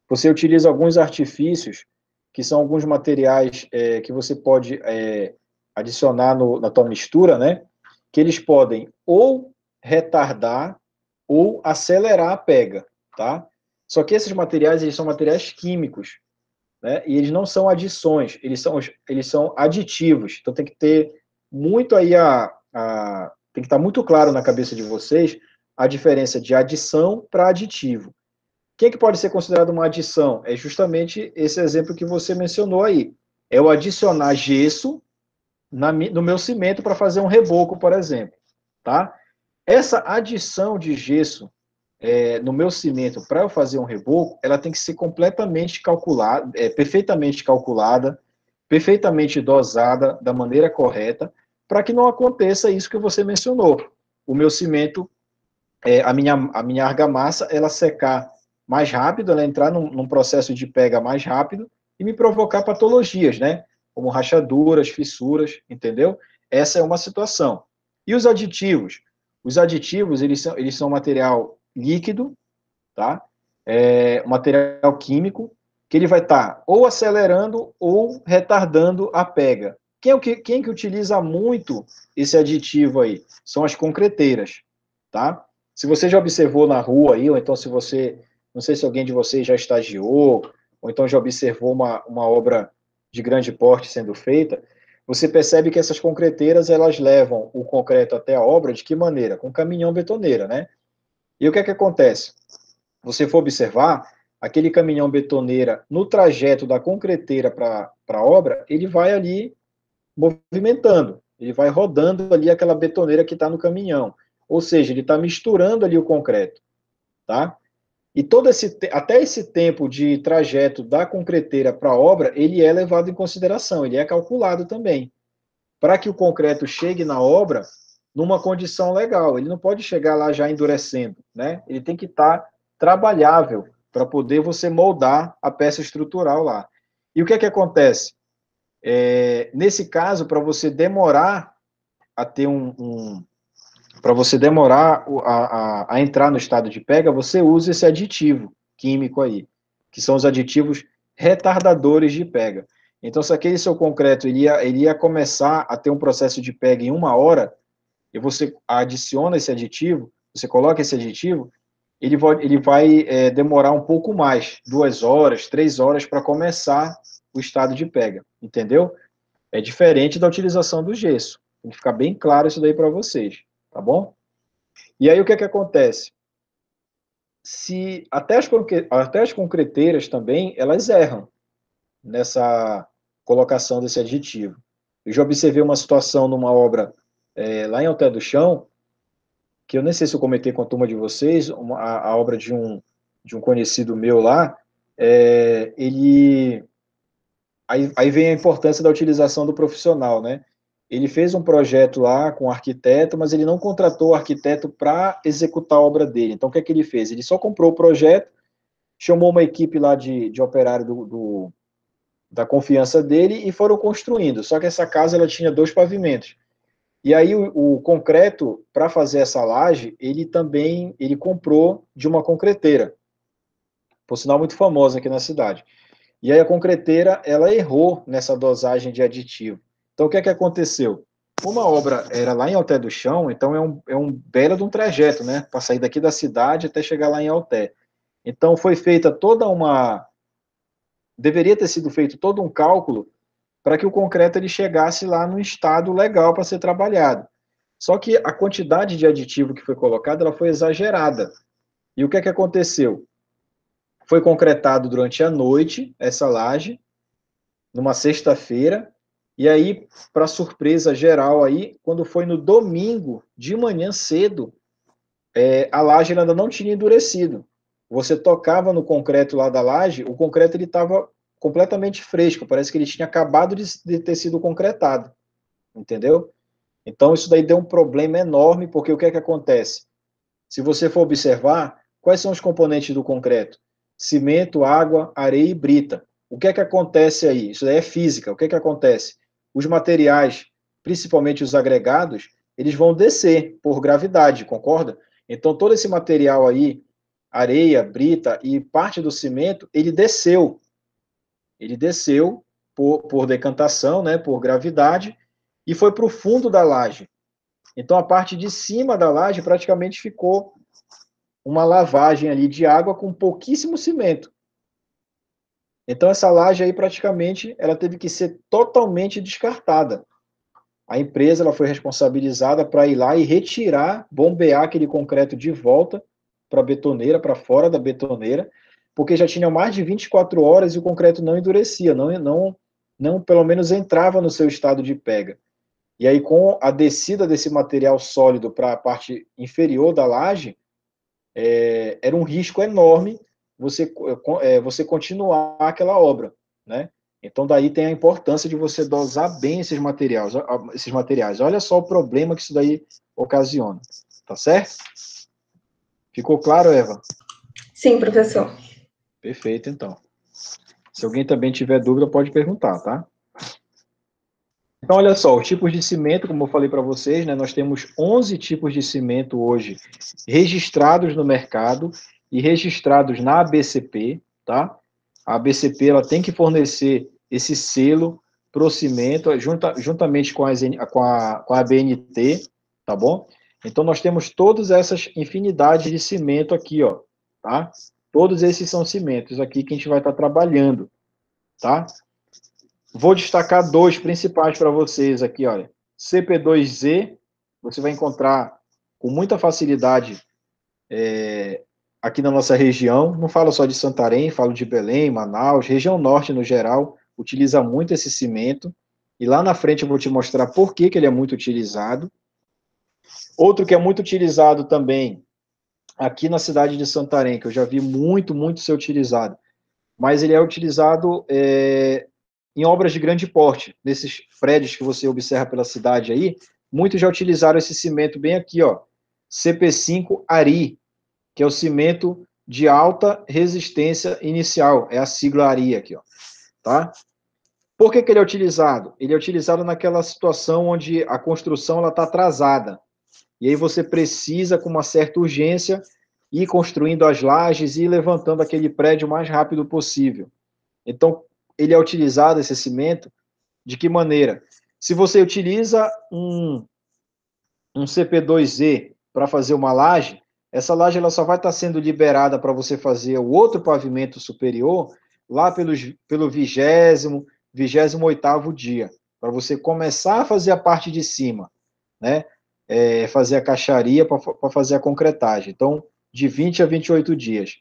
você utiliza alguns artifícios, que são alguns materiais que você pode adicionar na tua mistura, né? Que eles podem ou retardar ou acelerar a pega, tá? Só que esses materiais, eles são materiais químicos, né? E eles não são adições, eles são aditivos. Então tem que ter muito aí tem que estar muito claro na cabeça de vocês a diferença de adição para aditivo. O que pode ser considerado uma adição? É justamente esse exemplo que você mencionou aí. É eu adicionar gesso no meu cimento para fazer um reboco, por exemplo, tá? Essa adição de gesso no meu cimento para eu fazer um reboco, ela tem que ser completamente calculada, perfeitamente dosada da maneira correta, para que não aconteça isso que você mencionou. O meu cimento, a minha argamassa, ela secar mais rápido, ela entrar num processo de pega mais rápido e me provocar patologias, né? Como rachaduras, fissuras, entendeu? Essa é uma situação. E os aditivos? Os aditivos, eles são material líquido, tá? Material químico, que ele vai estar ou acelerando ou retardando a pega. Quem que utiliza muito esse aditivo aí? São as concreteiras, tá? Se você já observou na rua aí, ou então se você, não sei se alguém de vocês já estagiou, ou então já observou uma obra de grande porte sendo feita, você percebe que essas concreteiras, elas levam o concreto até a obra de que maneira? Com caminhão betoneira, né? E o que é que acontece? Você for observar, aquele caminhão betoneira, no trajeto da concreteira para a obra, ele vai ali movimentando, ele vai rodando ali aquela betoneira que está no caminhão. Ou seja, ele está misturando ali o concreto, tá? E até esse tempo de trajeto da concreteira para a obra, ele é levado em consideração, ele é calculado também, para que o concreto chegue na obra numa condição legal. Ele não pode chegar lá já endurecendo, né? Ele tem que estar trabalhável para poder você moldar a peça estrutural lá. E o que é que acontece? Nesse caso, para você demorar a ter para você demorar a entrar no estado de pega, você usa esse aditivo químico aí, que são os aditivos retardadores de pega. Então, se aquele seu concreto ele ia começar a ter um processo de pega em 1 hora, e você adiciona esse aditivo, você coloca esse aditivo, ele vai demorar um pouco mais, 2 horas, 3 horas, para começar o estado de pega, entendeu? É diferente da utilização do gesso. Tem que ficar bem claro isso daí para vocês, tá bom? E aí o que é que acontece? Até as concreteiras também, elas erram nessa colocação desse aditivo. Eu já observei uma situação numa obra lá em Alté do Chão, que eu nem sei se eu comentei com a turma de vocês, a obra de um conhecido meu lá, aí vem a importância da utilização do profissional, né? Ele fez um projeto lá com o arquiteto, mas ele não contratou o arquiteto para executar a obra dele. Então, o que é que ele fez? Ele só comprou o projeto, chamou uma equipe lá de operário da confiança dele e foram construindo. Só que essa casa ela tinha 2 pavimentos. E aí o concreto, para fazer essa laje, ele comprou de uma concreteira, por sinal muito famosa aqui na cidade. E aí a concreteira, ela errou nessa dosagem de aditivo. Então o que é que aconteceu? Como a obra era lá em Alté do Chão, então é um belo de um trajeto, né? Para sair daqui da cidade até chegar lá em Alté. Então foi feita deveria ter sido feito todo um cálculo para que o concreto ele chegasse lá no estado legal para ser trabalhado. Só que a quantidade de aditivo que foi colocada, ela foi exagerada. E o que é que aconteceu? Foi concretado durante a noite essa laje, numa sexta-feira, e aí, para surpresa geral aí, quando foi no domingo, de manhã cedo, a laje ainda não tinha endurecido. Você tocava no concreto lá da laje, o concreto ele estava completamente fresco, parece que ele tinha acabado de ter sido concretado, entendeu? Então, isso daí deu um problema enorme, porque o que é que acontece? Se você for observar, quais são os componentes do concreto? Cimento, água, areia e brita. O que é que acontece aí? Isso daí é física. O que é que acontece? Os materiais, principalmente os agregados, eles vão descer por gravidade, concorda? Então, todo esse material aí, areia, brita e parte do cimento, ele desceu. Ele desceu por decantação, né, por gravidade, e foi para o fundo da laje. Então, a parte de cima da laje praticamente ficou uma lavagem ali de água com pouquíssimo cimento. Então, essa laje aí, praticamente, ela teve que ser totalmente descartada. A empresa ela foi responsabilizada para ir lá e retirar, bombear aquele concreto de volta para a betoneira, para fora da betoneira, porque já tinha mais de 24 horas e o concreto não endurecia, não pelo menos entrava no seu estado de pega. E aí, com a descida desse material sólido para a parte inferior da laje, era um risco enorme você continuar aquela obra, né? Então, daí tem a importância de você dosar bem esses materiais. Olha só o problema que isso daí ocasiona, tá certo? Ficou claro, Eva? Sim, professor. Perfeito, então. Se alguém também tiver dúvida, pode perguntar, tá? Então, olha só, os tipos de cimento, como eu falei para vocês, né, nós temos 11 tipos de cimento hoje registrados no mercado e registrados na ABCP, tá? A ABCP ela tem que fornecer esse selo para o cimento, juntamente com a ABNT, tá bom? Então, nós temos todas essas infinidades de cimento aqui, ó, tá? Todos esses são cimentos aqui que a gente vai estar trabalhando, tá? Vou destacar dois principais para vocês aqui, olha. CP2Z, você vai encontrar com muita facilidade aqui na nossa região. Não falo só de Santarém, falo de Belém, Manaus, região norte no geral, utiliza muito esse cimento. E lá na frente eu vou te mostrar por que ele é muito utilizado. Outro que é muito utilizado também, aqui na cidade de Santarém, que eu já vi muito ser utilizado, mas ele é utilizado em obras de grande porte, nesses prédios que você observa pela cidade aí, muitos já utilizaram esse cimento bem aqui, ó, CP5 Ari, que é o cimento de alta resistência inicial, é a sigla Ari aqui, ó, tá? Por que ele é utilizado? Ele é utilizado naquela situação onde a construção está atrasada, e aí você precisa, com uma certa urgência, ir construindo as lajes e ir levantando aquele prédio o mais rápido possível. Então, ele é utilizado, esse cimento, de que maneira? Se você utiliza um CP2Z para fazer uma laje, essa laje ela só vai estar sendo liberada para você fazer o outro pavimento superior lá pelo 28º dia, para você começar a fazer a parte de cima, né? Fazer a caixaria para fazer a concretagem. Então, de 20 a 28 dias.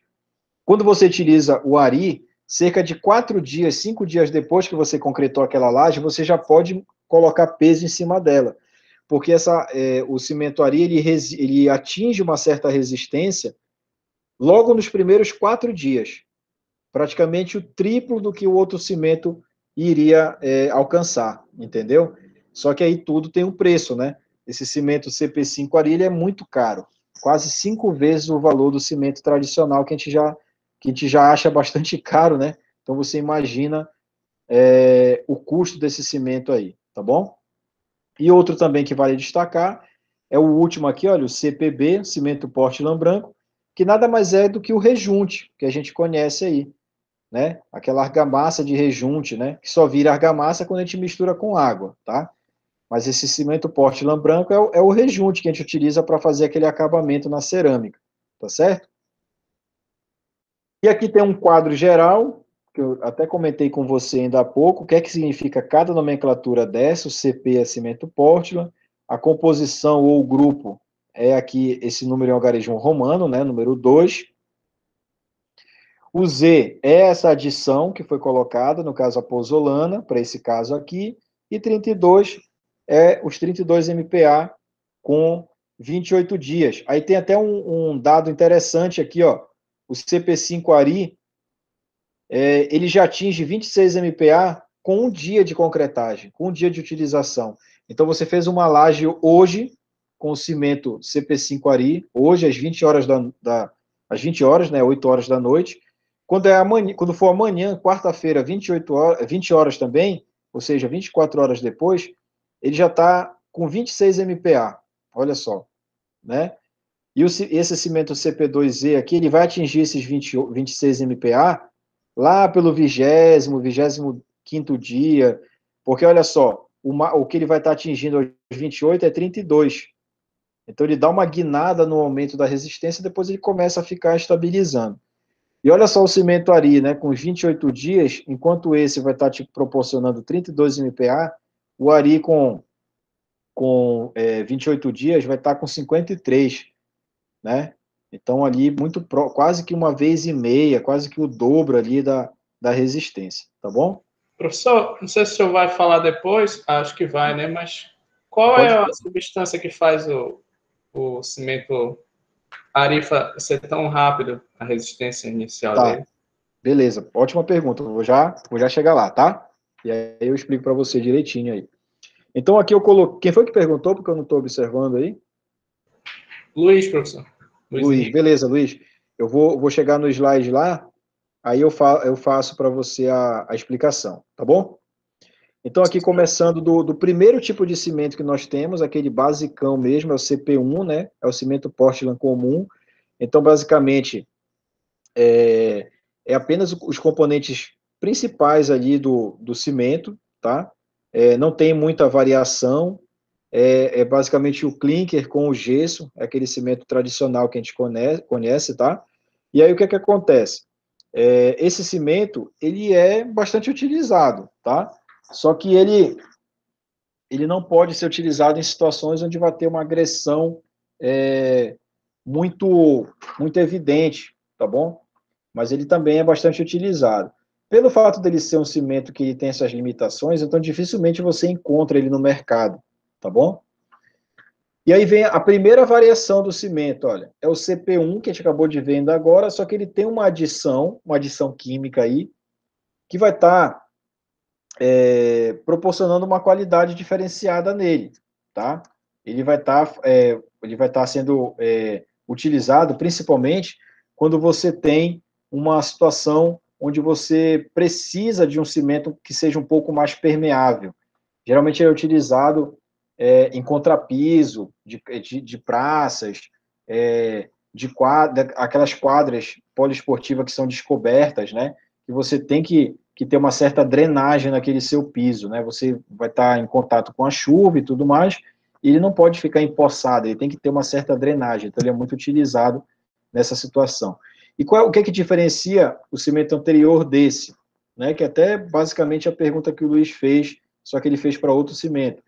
Quando você utiliza o Ari, cerca de 4 dias, 5 dias depois que você concretou aquela laje, você já pode colocar peso em cima dela. Porque o cimento Ari, ele atinge uma certa resistência logo nos primeiros 4 dias. Praticamente o triplo do que o outro cimento iria alcançar, entendeu? Só que aí tudo tem um preço, né? Esse cimento CP5 Ari, ele é muito caro. Quase 5 vezes o valor do cimento tradicional que a gente já acha bastante caro, né? Então você imagina o custo desse cimento aí, tá bom? E outro também que vale destacar é o último aqui, olha, o CPB, cimento Portland branco, que nada mais é do que o rejunte, que a gente conhece aí, né? Aquela argamassa de rejunte, né? Que só vira argamassa quando a gente mistura com água, tá? Mas esse cimento Portland branco é o rejunte que a gente utiliza para fazer aquele acabamento na cerâmica, tá certo? E aqui tem um quadro geral, que eu até comentei com você ainda há pouco, o que é que significa cada nomenclatura dessa, o CP é cimento Portland, a composição ou o grupo é aqui esse número em algarismo romano, né, número 2. O Z é essa adição que foi colocada, no caso a pozzolana, para esse caso aqui, e 32 é os 32 MPa com 28 dias. Aí tem até um dado interessante aqui, ó, o CP5 Ari, ele já atinge 26 MPa com um dia de concretagem, com um dia de utilização. Então, você fez uma laje hoje, com o cimento CP5 Ari, hoje, às 20 horas, às 20 horas, né, 8 horas da noite. Quando for amanhã, quarta-feira, 20 horas também, ou seja, 24 horas depois, ele já está com 26 MPa, olha só, né? E esse cimento CP2Z aqui, ele vai atingir esses 26 MPa lá pelo 25º dia, porque olha só, o que ele vai estar atingindo aos 28 é 32. Então ele dá uma guinada no aumento da resistência, depois ele começa a ficar estabilizando. E olha só o cimento Ari, né, com 28 dias, enquanto esse vai estar te proporcionando 32 MPa, o Ari com 28 dias vai estar com 53, né? Então, ali, quase que uma vez e meia, quase que o dobro ali da resistência, tá bom? Professor, não sei se o senhor vai falar depois, acho que vai, né? Mas Qual é a substância que faz o cimento Arifa ser tão rápido, a resistência inicial dele? Beleza, ótima pergunta. Vou já chegar lá, tá? E aí eu explico para você direitinho aí. Então aqui eu coloquei. Quem foi que perguntou? Porque eu não estou observando aí. Luiz, professor. Luiz, beleza, Luiz. Eu vou chegar no slide lá, aí eu faço para você a explicação, tá bom? Então, aqui começando do primeiro tipo de cimento que nós temos, aquele basicão mesmo, é o CP1, né? É o cimento Portland comum. Então, basicamente, é apenas os componentes principais ali do cimento, tá? Não tem muita variação, basicamente o clinker com o gesso, é aquele cimento tradicional que a gente conhece, tá? E aí o que é que acontece? Esse cimento, ele é bastante utilizado, tá? Só que ele não pode ser utilizado em situações onde vai ter uma agressão muito, muito evidente, tá bom? Mas ele também é bastante utilizado. Pelo fato dele ser um cimento que tem essas limitações, então dificilmente você encontra ele no mercado, tá bom? E aí vem a primeira variação do cimento, olha, é o CP1, que a gente acabou de ver ainda agora, só que ele tem uma adição química aí, que vai estar proporcionando uma qualidade diferenciada nele, tá? Ele vai estar sendo utilizado principalmente quando você tem uma situação onde você precisa de um cimento que seja um pouco mais permeável. Geralmente ele é utilizado em contrapiso de praças, aquelas quadras poliesportivas que são descobertas, né? Que você tem que ter uma certa drenagem naquele seu piso, né? Você vai estar em contato com a chuva e tudo mais, e ele não pode ficar empoçado, ele tem que ter uma certa drenagem, então ele é muito utilizado nessa situação. E o que diferencia o cimento anterior desse? Né? Que até basicamente a pergunta que o Luiz fez, só que ele fez para outro cimento.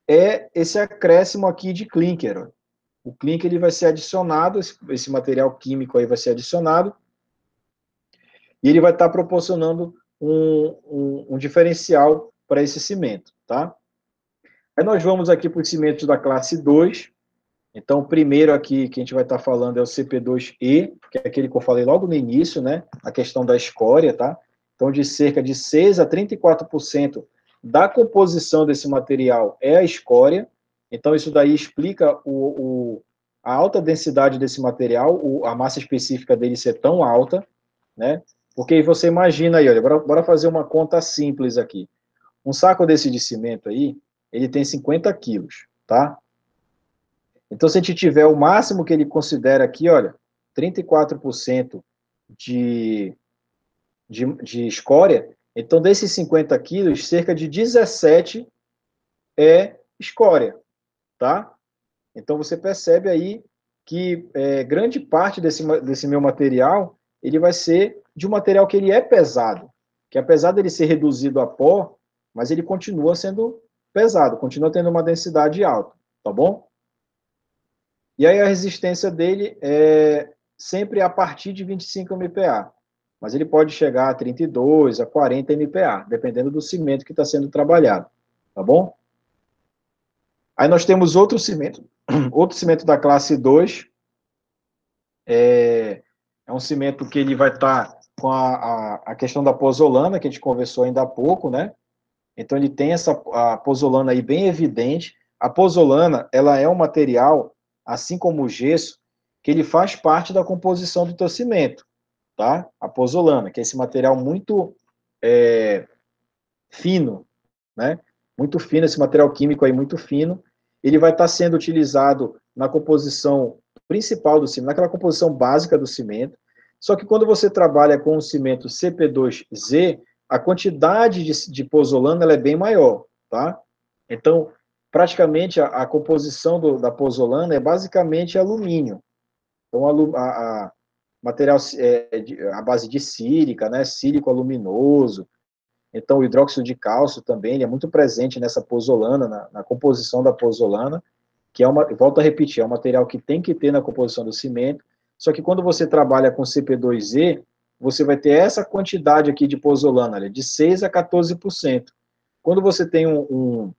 É esse acréscimo aqui de clinker. Ó. O clinker ele vai ser adicionado, esse material químico aí vai ser adicionado, e ele vai estar proporcionando um diferencial para esse cimento, tá? Aí nós vamos aqui para os cimentos da classe 2. Então, o primeiro aqui que a gente vai estar falando é o CP2E, que é aquele que eu falei logo no início, né? A questão da escória, tá? Então, de cerca de 6 a 34% da composição desse material é a escória. Então, isso daí explica a alta densidade desse material, a massa específica dele ser tão alta, né? Porque você imagina aí, olha, bora fazer uma conta simples aqui. Um saco desse de cimento aí, ele tem 50 quilos, tá? Então, se a gente tiver o máximo que ele considera aqui, olha, 34% de escória, então desses 50 quilos, cerca de 17 é escória, tá? Então, você percebe aí que grande parte desse meu material, ele vai ser de um material que ele é pesado, que apesar dele ser reduzido a pó, mas ele continua sendo pesado, continua tendo uma densidade alta, tá bom? E aí a resistência dele é sempre a partir de 25 MPa, mas ele pode chegar a 32, a 40 MPa, dependendo do cimento que está sendo trabalhado, tá bom? Aí nós temos outro cimento da classe 2, é um cimento que ele vai estar com a questão da pozolana, que a gente conversou ainda há pouco, né? Então ele tem a pozolana aí bem evidente. A pozolana, ela é um material, assim como o gesso, que ele faz parte da composição do teu cimento, tá? A pozolana, que é esse material muito fino, né? Muito fino, esse material químico aí muito fino. Ele vai estar sendo utilizado na composição principal do cimento, naquela composição básica do cimento. Só que quando você trabalha com o cimento CP2Z, a quantidade de pozolana ela é bem maior, tá? Então, praticamente a composição da pozolana é basicamente alumínio. Então, a material a base de sílica, né? Sílico aluminoso. Então, o hidróxido de cálcio também ele é muito presente nessa pozolana, na composição da pozolana, que volto a repetir, é um material que tem que ter na composição do cimento, só que quando você trabalha com CP2E, você vai ter essa quantidade aqui de pozolana, de 6 a 14%. Quando você tem um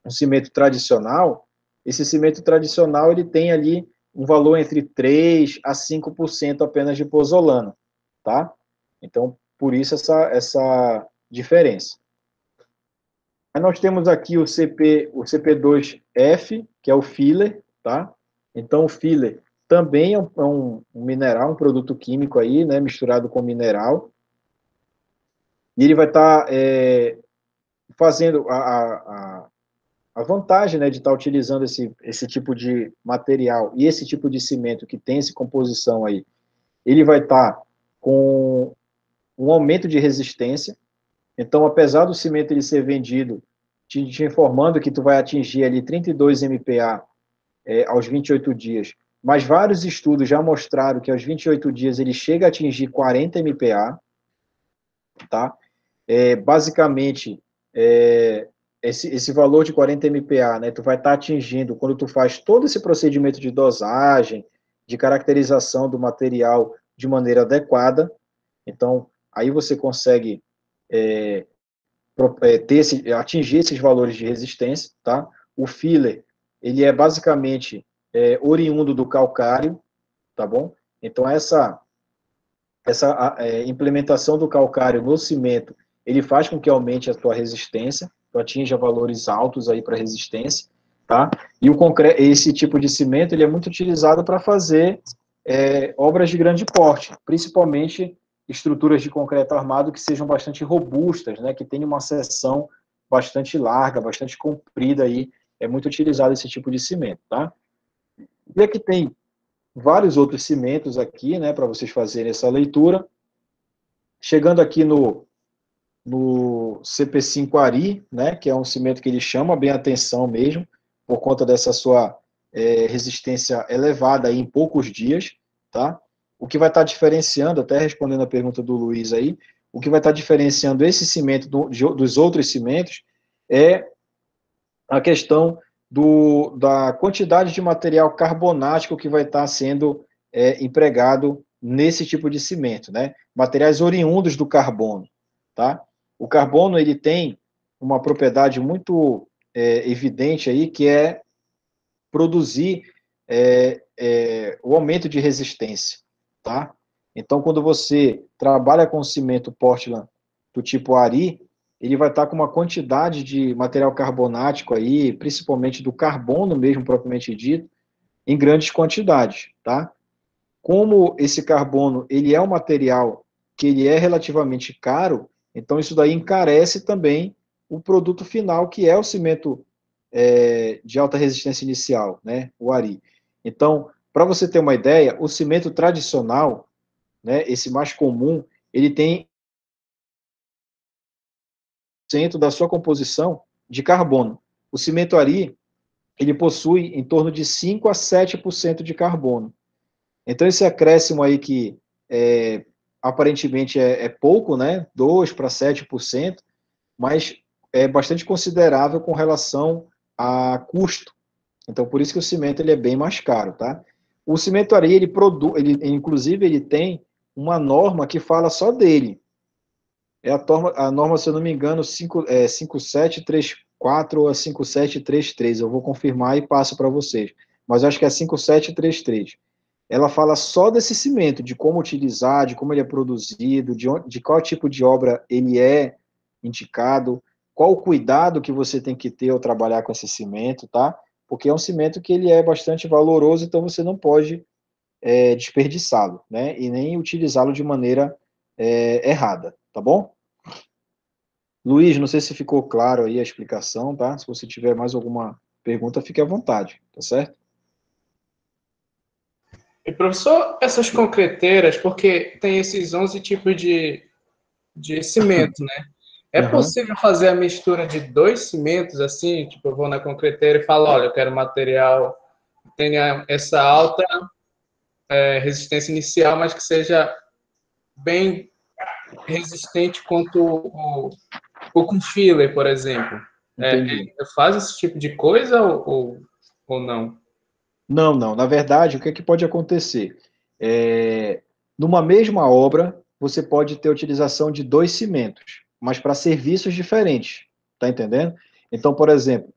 um cimento tradicional, esse cimento tradicional ele tem ali um valor entre 3 a 5% apenas de pozolana, tá? Então, por isso essa diferença. Aí nós temos aqui o CP2F, que é o filler, tá? Então, o filler também é um mineral, um produto químico aí, né, misturado com mineral. E ele vai estar fazendo a vantagem, né, de estar utilizando esse tipo de material e esse tipo de cimento que tem essa composição aí. Ele vai estar com um aumento de resistência. Então, apesar do cimento ele ser vendido te informando que tu vai atingir ali 32 MPa aos 28 dias, mas vários estudos já mostraram que aos 28 dias ele chega a atingir 40 MPa, tá? Basicamente, esse valor de 40 MPa, né, tu vai estar atingindo quando tu faz todo esse procedimento de dosagem, de caracterização do material de maneira adequada. Então, aí você consegue atingir esses valores de resistência, tá? O filler, ele é basicamente oriundo do calcário, tá bom? Então, essa implementação do calcário no cimento, ele faz com que aumente a tua resistência, tu atinja valores altos aí para resistência, tá? E esse tipo de cimento, ele é muito utilizado para fazer obras de grande porte, principalmente estruturas de concreto armado que sejam bastante robustas, né, que tenham uma seção bastante larga, bastante comprida aí, é muito utilizado esse tipo de cimento, tá? E aqui tem vários outros cimentos aqui, né, para vocês fazerem essa leitura. Chegando aqui no CP5 Ari, né, que é um cimento que ele chama bem a atenção mesmo, por conta dessa sua resistência elevada aí em poucos dias, tá? O que vai estar diferenciando, até respondendo a pergunta do Luiz aí, o que vai estar diferenciando esse cimento dos outros cimentos é a questão da quantidade de material carbonático que vai estar sendo empregado nesse tipo de cimento, né? Materiais oriundos do carbono, tá? O carbono, ele tem uma propriedade muito evidente aí, que é produzir o aumento de resistência, tá? Então, quando você trabalha com cimento Portland do tipo Ari, ele vai estar com uma quantidade de material carbonático aí, principalmente do carbono mesmo, propriamente dito, em grandes quantidades, tá? Como esse carbono, ele é um material que ele é relativamente caro, então isso daí encarece também o produto final, que é o cimento de alta resistência inicial, né, o Ari. Então, para você ter uma ideia, o cimento tradicional, né, esse mais comum, ele tem cento da sua composição de carbono. O cimento Ari, ele possui em torno de 5 a 7% de carbono. Então, esse acréscimo aí que aparentemente é pouco, né, 2 para 7%, mas é bastante considerável com relação a custo. Então, por isso que o cimento ele é bem mais caro, tá? O cimento Ari, inclusive, ele tem uma norma que fala só dele. É a norma, se eu não me engano, 5734 ou a 5733. Eu vou confirmar e passo para vocês. Mas eu acho que é 5733. Ela fala só desse cimento, de como utilizar, de como ele é produzido, de qual tipo de obra ele é indicado, qual o cuidado que você tem que ter ao trabalhar com esse cimento, tá? Porque é um cimento que ele é bastante valoroso, então você não pode desperdiçá-lo, né? E nem utilizá-lo de maneira errada, tá bom? Luiz, não sei se ficou claro aí a explicação, tá? Se você tiver mais alguma pergunta, fique à vontade, tá certo? E, professor, essas concreteiras, porque tem esses 11 tipos de cimento, né? É possível fazer a mistura de 2 cimentos, assim? Tipo, eu vou na concreteira e falo, olha, eu quero material que tenha essa alta resistência inicial, mas que seja bem resistente quanto o com filler, por exemplo. Faz esse tipo de coisa ou não? Não, não. Na verdade, o que pode acontecer? Numa mesma obra, você pode ter a utilização de 2 cimentos, mas para serviços diferentes, tá entendendo? Então, por exemplo,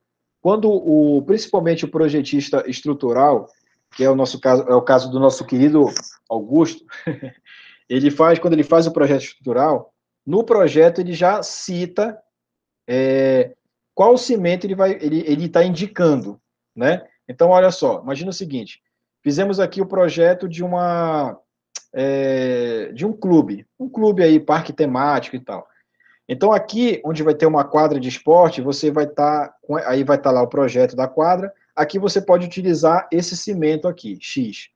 quando principalmente o projetista estrutural, que é o nosso caso, é o caso do nosso querido Augusto, quando ele faz o projeto estrutural, no projeto ele já cita qual cimento ele está indicando, né? Então, olha só, imagina o seguinte, fizemos aqui o projeto de um clube aí, parque temático e tal. Então, aqui, onde vai ter uma quadra de esporte, você aí vai estar lá o projeto da quadra, aqui você pode utilizar esse cimento aqui, X.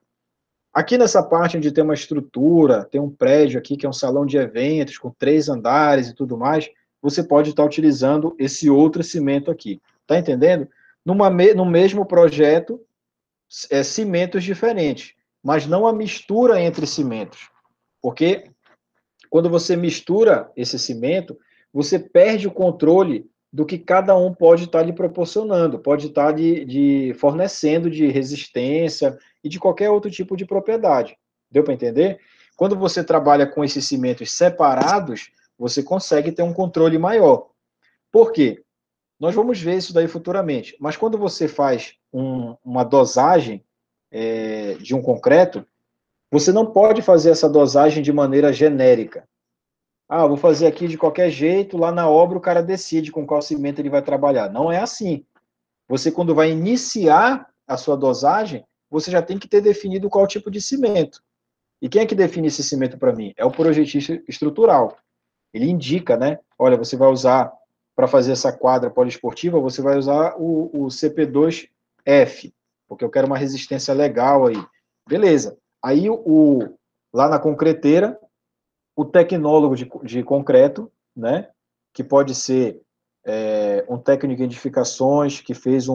Aqui nessa parte onde tem uma estrutura, tem um prédio aqui que é um salão de eventos com 3 andares e tudo mais, você pode estar utilizando esse outro cimento aqui. Tá entendendo? No mesmo projeto, cimentos diferentes, mas não a mistura entre cimentos. Porque quando você mistura esse cimento, você perde o controle do que cada um pode estar lhe proporcionando, pode estar lhe fornecendo de resistência e de qualquer outro tipo de propriedade. Deu para entender? Quando você trabalha com esses cimentos separados, você consegue ter um controle maior. Por quê? Nós vamos ver isso daí futuramente. Mas quando você faz uma dosagem de um concreto, você não pode fazer essa dosagem de maneira genérica. Ah, vou fazer aqui de qualquer jeito, lá na obra o cara decide com qual cimento ele vai trabalhar. Não é assim. Você, quando vai iniciar a sua dosagem, você já tem que ter definido qual tipo de cimento. E quem é que define esse cimento para mim? É o projetista estrutural. Ele indica, né? Olha, você vai usar, para fazer essa quadra poliesportiva, você vai usar o CP2F, porque eu quero uma resistência legal aí. Beleza. Aí, lá na concreteira, o tecnólogo de concreto, né? Que pode ser um técnico em edificações, que fez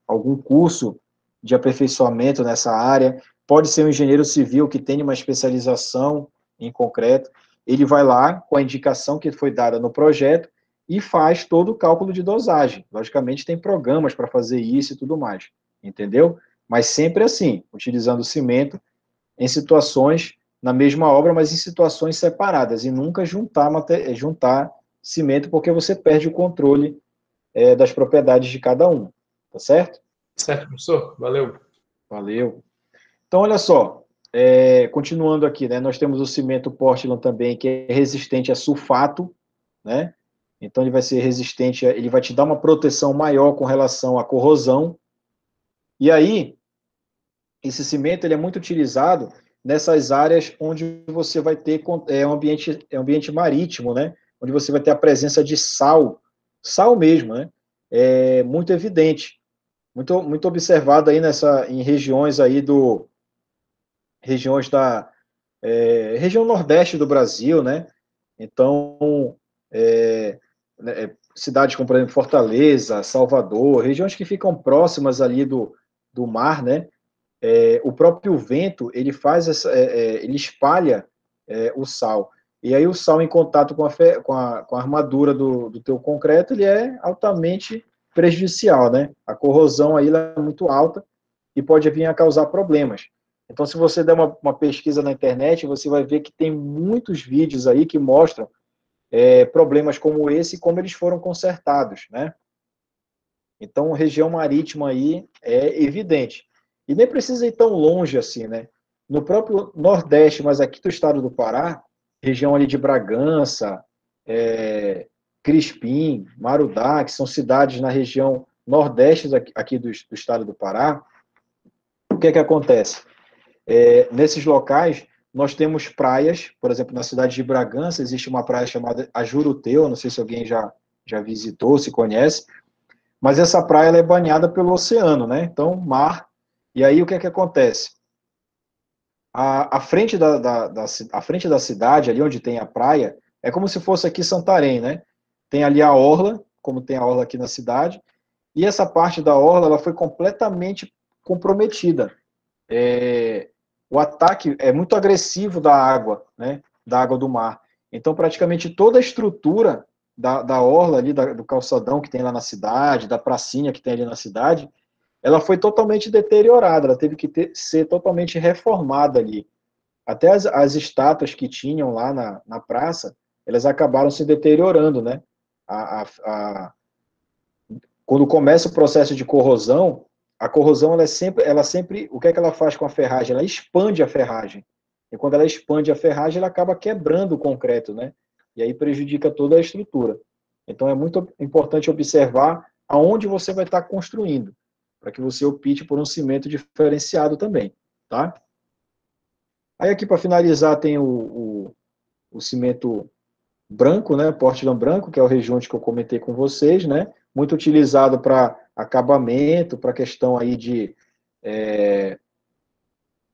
algum curso de aperfeiçoamento nessa área, pode ser um engenheiro civil que tem uma especialização em concreto, ele vai lá com a indicação que foi dada no projeto e faz todo o cálculo de dosagem. Logicamente, tem programas para fazer isso e tudo mais, entendeu? Mas sempre assim, utilizando cimento em situações, na mesma obra, mas em situações separadas, e nunca juntar cimento, porque você perde o controle das propriedades de cada um, tá certo? Certo, professor? Valeu. Valeu. Então, olha só, continuando aqui, né, nós temos o cimento Portland também, que é resistente a sulfato, né? Então, ele vai ser resistente, ele vai te dar uma proteção maior com relação à corrosão. E aí, esse cimento ele é muito utilizado nessas áreas onde você vai ter um ambiente marítimo, né? Onde você vai ter a presença de sal mesmo, né? É muito evidente, muito observado aí em regiões aí regiões da região nordeste do Brasil, né? Então, cidades como, por exemplo, Fortaleza, Salvador, regiões que ficam próximas ali do mar, né? O próprio vento, ele ele espalha o sal. E aí o sal em contato com a armadura do teu concreto, ele é altamente prejudicial, né? A corrosão aí é muito alta e pode vir a causar problemas. Então, se você der uma pesquisa na internet, você vai ver que tem muitos vídeos aí que mostram problemas como esse e como eles foram consertados, né? Então, região marítima aí é evidente. E nem precisa ir tão longe assim, né? No próprio Nordeste, mas aqui do estado do Pará, região ali de Bragança, Crispim, Marudá, que são cidades na região Nordeste aqui do estado do Pará, o que é que acontece? Nesses locais, nós temos praias, por exemplo, na cidade de Bragança, existe uma praia chamada Ajuruteu, não sei se alguém já visitou, se conhece, mas essa praia ela é banhada pelo oceano, né? Então, mar. E aí, o que é que acontece? A frente a frente da cidade, ali onde tem a praia, é como se fosse aqui Santarém, né? Tem ali a orla, como tem a orla aqui na cidade, e essa parte da orla ela foi completamente comprometida. O ataque é muito agressivo da água, né? Da água do mar. Então, praticamente toda a estrutura da orla ali, do calçadão que tem lá na cidade, da pracinha que tem ali na cidade, ela foi totalmente deteriorada, ela teve que ser totalmente reformada ali. Até as estátuas que tinham lá na praça, elas acabaram se deteriorando, né? quando começa o processo de corrosão, a corrosão, ela sempre, o que é que ela faz com a ferragem? Ela expande a ferragem. E quando ela expande a ferragem, ela acaba quebrando o concreto, né? E aí prejudica toda a estrutura. Então, é muito importante observar aonde você vai estar construindo, para que você opte por um cimento diferenciado também, tá? Aí aqui, para finalizar, tem o cimento branco, né? Portland branco, que é o rejunte que eu comentei com vocês, né? Muito utilizado para acabamento, para questão aí de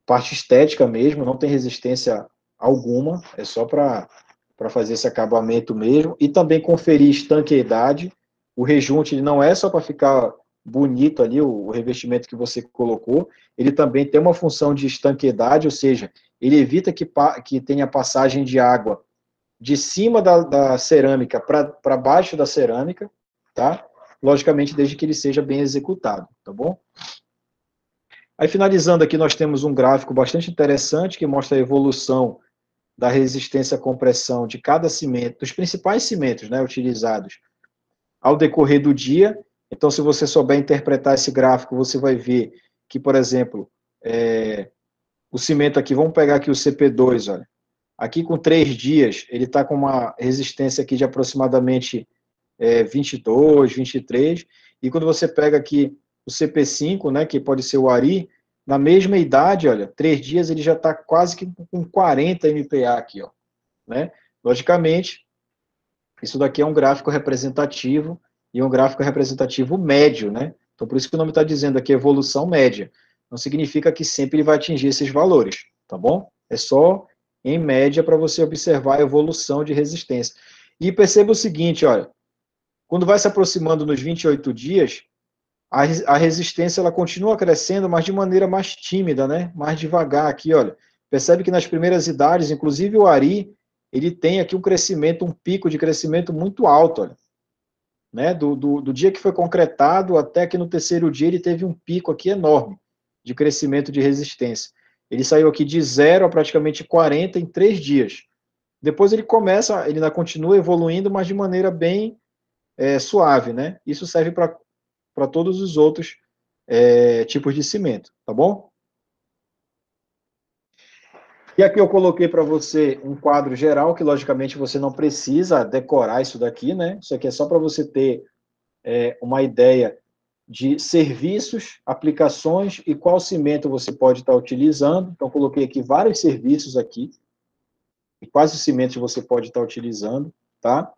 parte estética mesmo, não tem resistência alguma, é só para fazer esse acabamento mesmo, e também conferir estanqueidade. O rejunte ele não é só para ficar bonito ali, o revestimento que você colocou, ele também tem uma função de estanqueidade, ou seja, ele evita que tenha passagem de água de cima da cerâmica para baixo da cerâmica, tá? Logicamente, desde que ele seja bem executado, tá bom? Aí, finalizando aqui, nós temos um gráfico bastante interessante que mostra a evolução da resistência à compressão de cada cimento, dos principais cimentos, né, utilizados ao decorrer do dia. Então, se você souber interpretar esse gráfico, você vai ver que, por exemplo, o cimento aqui, vamos pegar aqui o CP2, olha. Aqui com 3 dias, ele está com uma resistência aqui de aproximadamente 22, 23, e quando você pega aqui o CP5, né, que pode ser o Ari, na mesma idade, olha, 3 dias ele já está quase que com 40 MPa aqui, ó, né? Logicamente, isso daqui é um gráfico representativo, e um gráfico representativo médio, né? Então, por isso que o nome está dizendo aqui evolução média. Não significa que sempre ele vai atingir esses valores, tá bom? É só em média para você observar a evolução de resistência. E perceba o seguinte, olha, quando vai se aproximando nos 28 dias, a resistência ela continua crescendo, mas de maneira mais tímida, né? Mais devagar aqui, olha. Percebe que nas primeiras idades, inclusive o Ari, ele tem aqui um crescimento, um pico de crescimento muito alto, olha. Né? Do dia que foi concretado até que no terceiro dia ele teve um pico aqui enorme de crescimento de resistência. Ele saiu aqui de 0 a praticamente 40 em 3 dias. Depois ele ainda continua evoluindo, mas de maneira bem suave, né? Isso serve para todos os outros tipos de cimento, tá bom? E aqui eu coloquei para você um quadro geral, que logicamente você não precisa decorar isso daqui, né? Isso aqui é só para você ter uma ideia de serviços, aplicações e qual cimento você pode estar utilizando. Então, coloquei aqui vários serviços aqui, e quais os cimentos você pode estar utilizando, tá?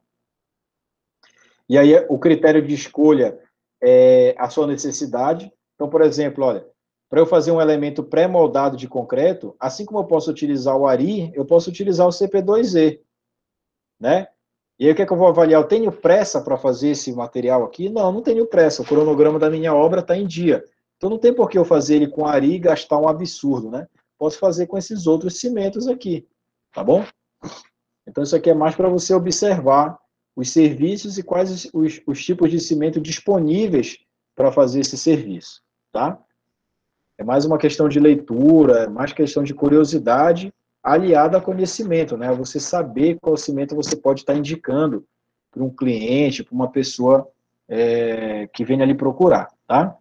E aí, o critério de escolha é a sua necessidade. Então, por exemplo, olha, para eu fazer um elemento pré-moldado de concreto, assim como eu posso utilizar o Ari, eu posso utilizar o CP2E, né? E aí, o que é que eu vou avaliar? Eu tenho pressa para fazer esse material aqui? Não, não tenho pressa. O cronograma da minha obra está em dia. Então, não tem por que eu fazer ele com Ari e gastar um absurdo, né? Posso fazer com esses outros cimentos aqui, tá bom? Então, isso aqui é mais para você observar os serviços e quais os tipos de cimento disponíveis para fazer esse serviço, tá? É mais uma questão de leitura, é mais questão de curiosidade aliada a conhecimento, né? Você saber qual cimento você pode estar indicando para um cliente, para uma pessoa que venha ali procurar, tá?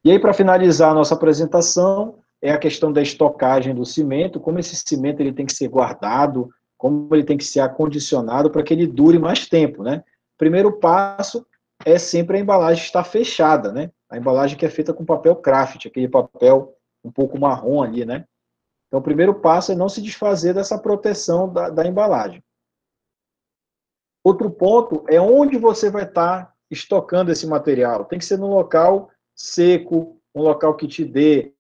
E aí, para finalizar a nossa apresentação, é a questão da estocagem do cimento, como esse cimento ele tem que ser guardado, como ele tem que ser acondicionado para que ele dure mais tempo, né? Primeiro passo é sempre a embalagem estar fechada, né? A embalagem que é feita com papel craft, aquele papel um pouco marrom ali, né? Então, o primeiro passo é não se desfazer dessa proteção da embalagem. Outro ponto é onde você vai estar estocando esse material. Tem que ser num local seco, um local que te dê,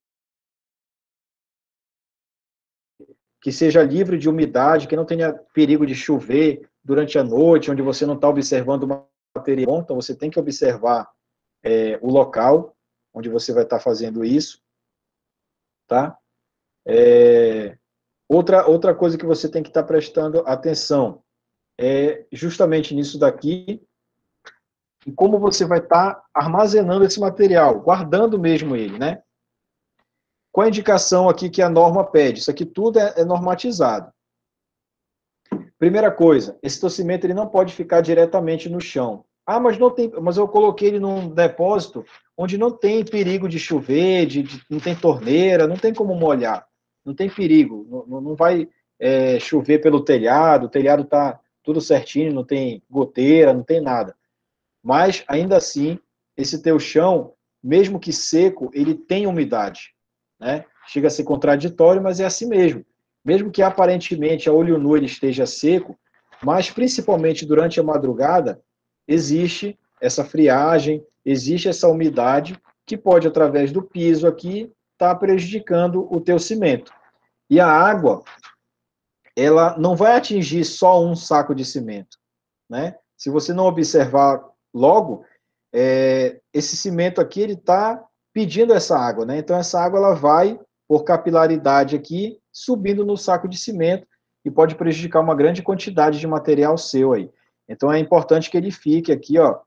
que seja livre de umidade, que não tenha perigo de chover durante a noite, onde você não está observando o material. Então, você tem que observar o local onde você vai estar fazendo isso, tá? Outra coisa que você tem que estar prestando atenção é justamente nisso daqui, e como você vai estar armazenando esse material, guardando mesmo ele, né? Qual a indicação aqui que a norma pede? Isso aqui tudo é normatizado. Primeira coisa, esse teu cimento ele não pode ficar diretamente no chão. Ah, mas não tem, mas eu coloquei ele num depósito onde não tem perigo de chover, não tem torneira, não tem como molhar, não tem perigo, não vai chover pelo telhado, o telhado está tudo certinho, não tem goteira, não tem nada. Mas, ainda assim, esse teu chão, mesmo que seco, ele tem umidade, né? Chega a ser contraditório, mas é assim mesmo. Mesmo que aparentemente a olho nu ele esteja seco, mas principalmente durante a madrugada, existe essa friagem, existe essa umidade que pode, através do piso aqui, estar prejudicando o teu cimento. E a água, ela não vai atingir só um saco de cimento, né? Se você não observar logo, esse cimento aqui, ele está pedindo essa água, né? Então, essa água, ela vai, por capilaridade aqui, subindo no saco de cimento e pode prejudicar uma grande quantidade de material seu aí. Então, é importante que ele fique aqui, ó,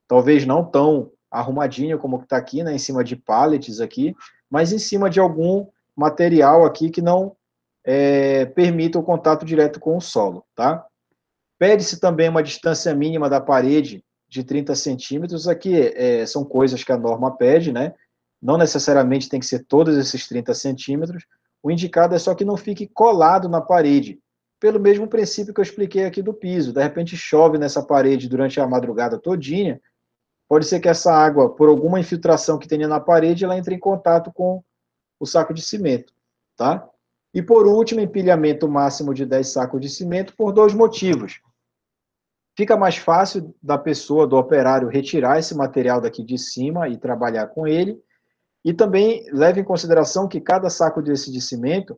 talvez não tão arrumadinho como está aqui, né, em cima de pallets aqui, mas em cima de algum material aqui que não permita o contato direto com o solo, tá? Pede-se também uma distância mínima da parede de 30 centímetros. Aqui são coisas que a norma pede, né? Não necessariamente tem que ser todos esses 30 centímetros. O indicado é só que não fique colado na parede, pelo mesmo princípio que eu expliquei aqui do piso. De repente chove nessa parede durante a madrugada todinha, pode ser que essa água, por alguma infiltração que tenha na parede, ela entre em contato com o saco de cimento, tá? E por último, empilhamento máximo de 10 sacos de cimento por dois motivos. Fica mais fácil da pessoa, do operário, retirar esse material daqui de cima e trabalhar com ele. E também leve em consideração que cada saco desse de cimento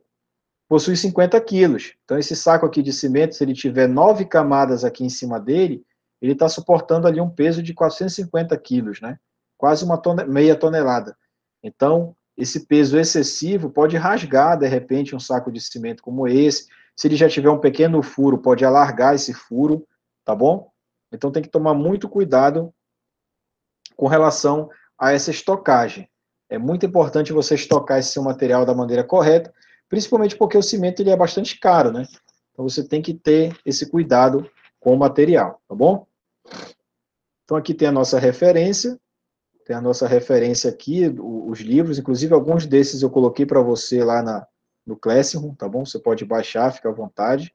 possui 50 quilos. Então, esse saco aqui de cimento, se ele tiver 9 camadas aqui em cima dele, ele está suportando ali um peso de 450 quilos, né? Quase meia tonelada. Então, esse peso excessivo pode rasgar, de repente, um saco de cimento como esse. Se ele já tiver um pequeno furo, pode alargar esse furo, tá bom? Então, tem que tomar muito cuidado com relação a essa estocagem. É muito importante você estocar esse seu material da maneira correta, principalmente porque o cimento ele é bastante caro, né? Então você tem que ter esse cuidado com o material, tá bom? Então aqui tem a nossa referência aqui, os livros, inclusive alguns desses eu coloquei para você lá no Classroom, tá bom? Você pode baixar, fica à vontade.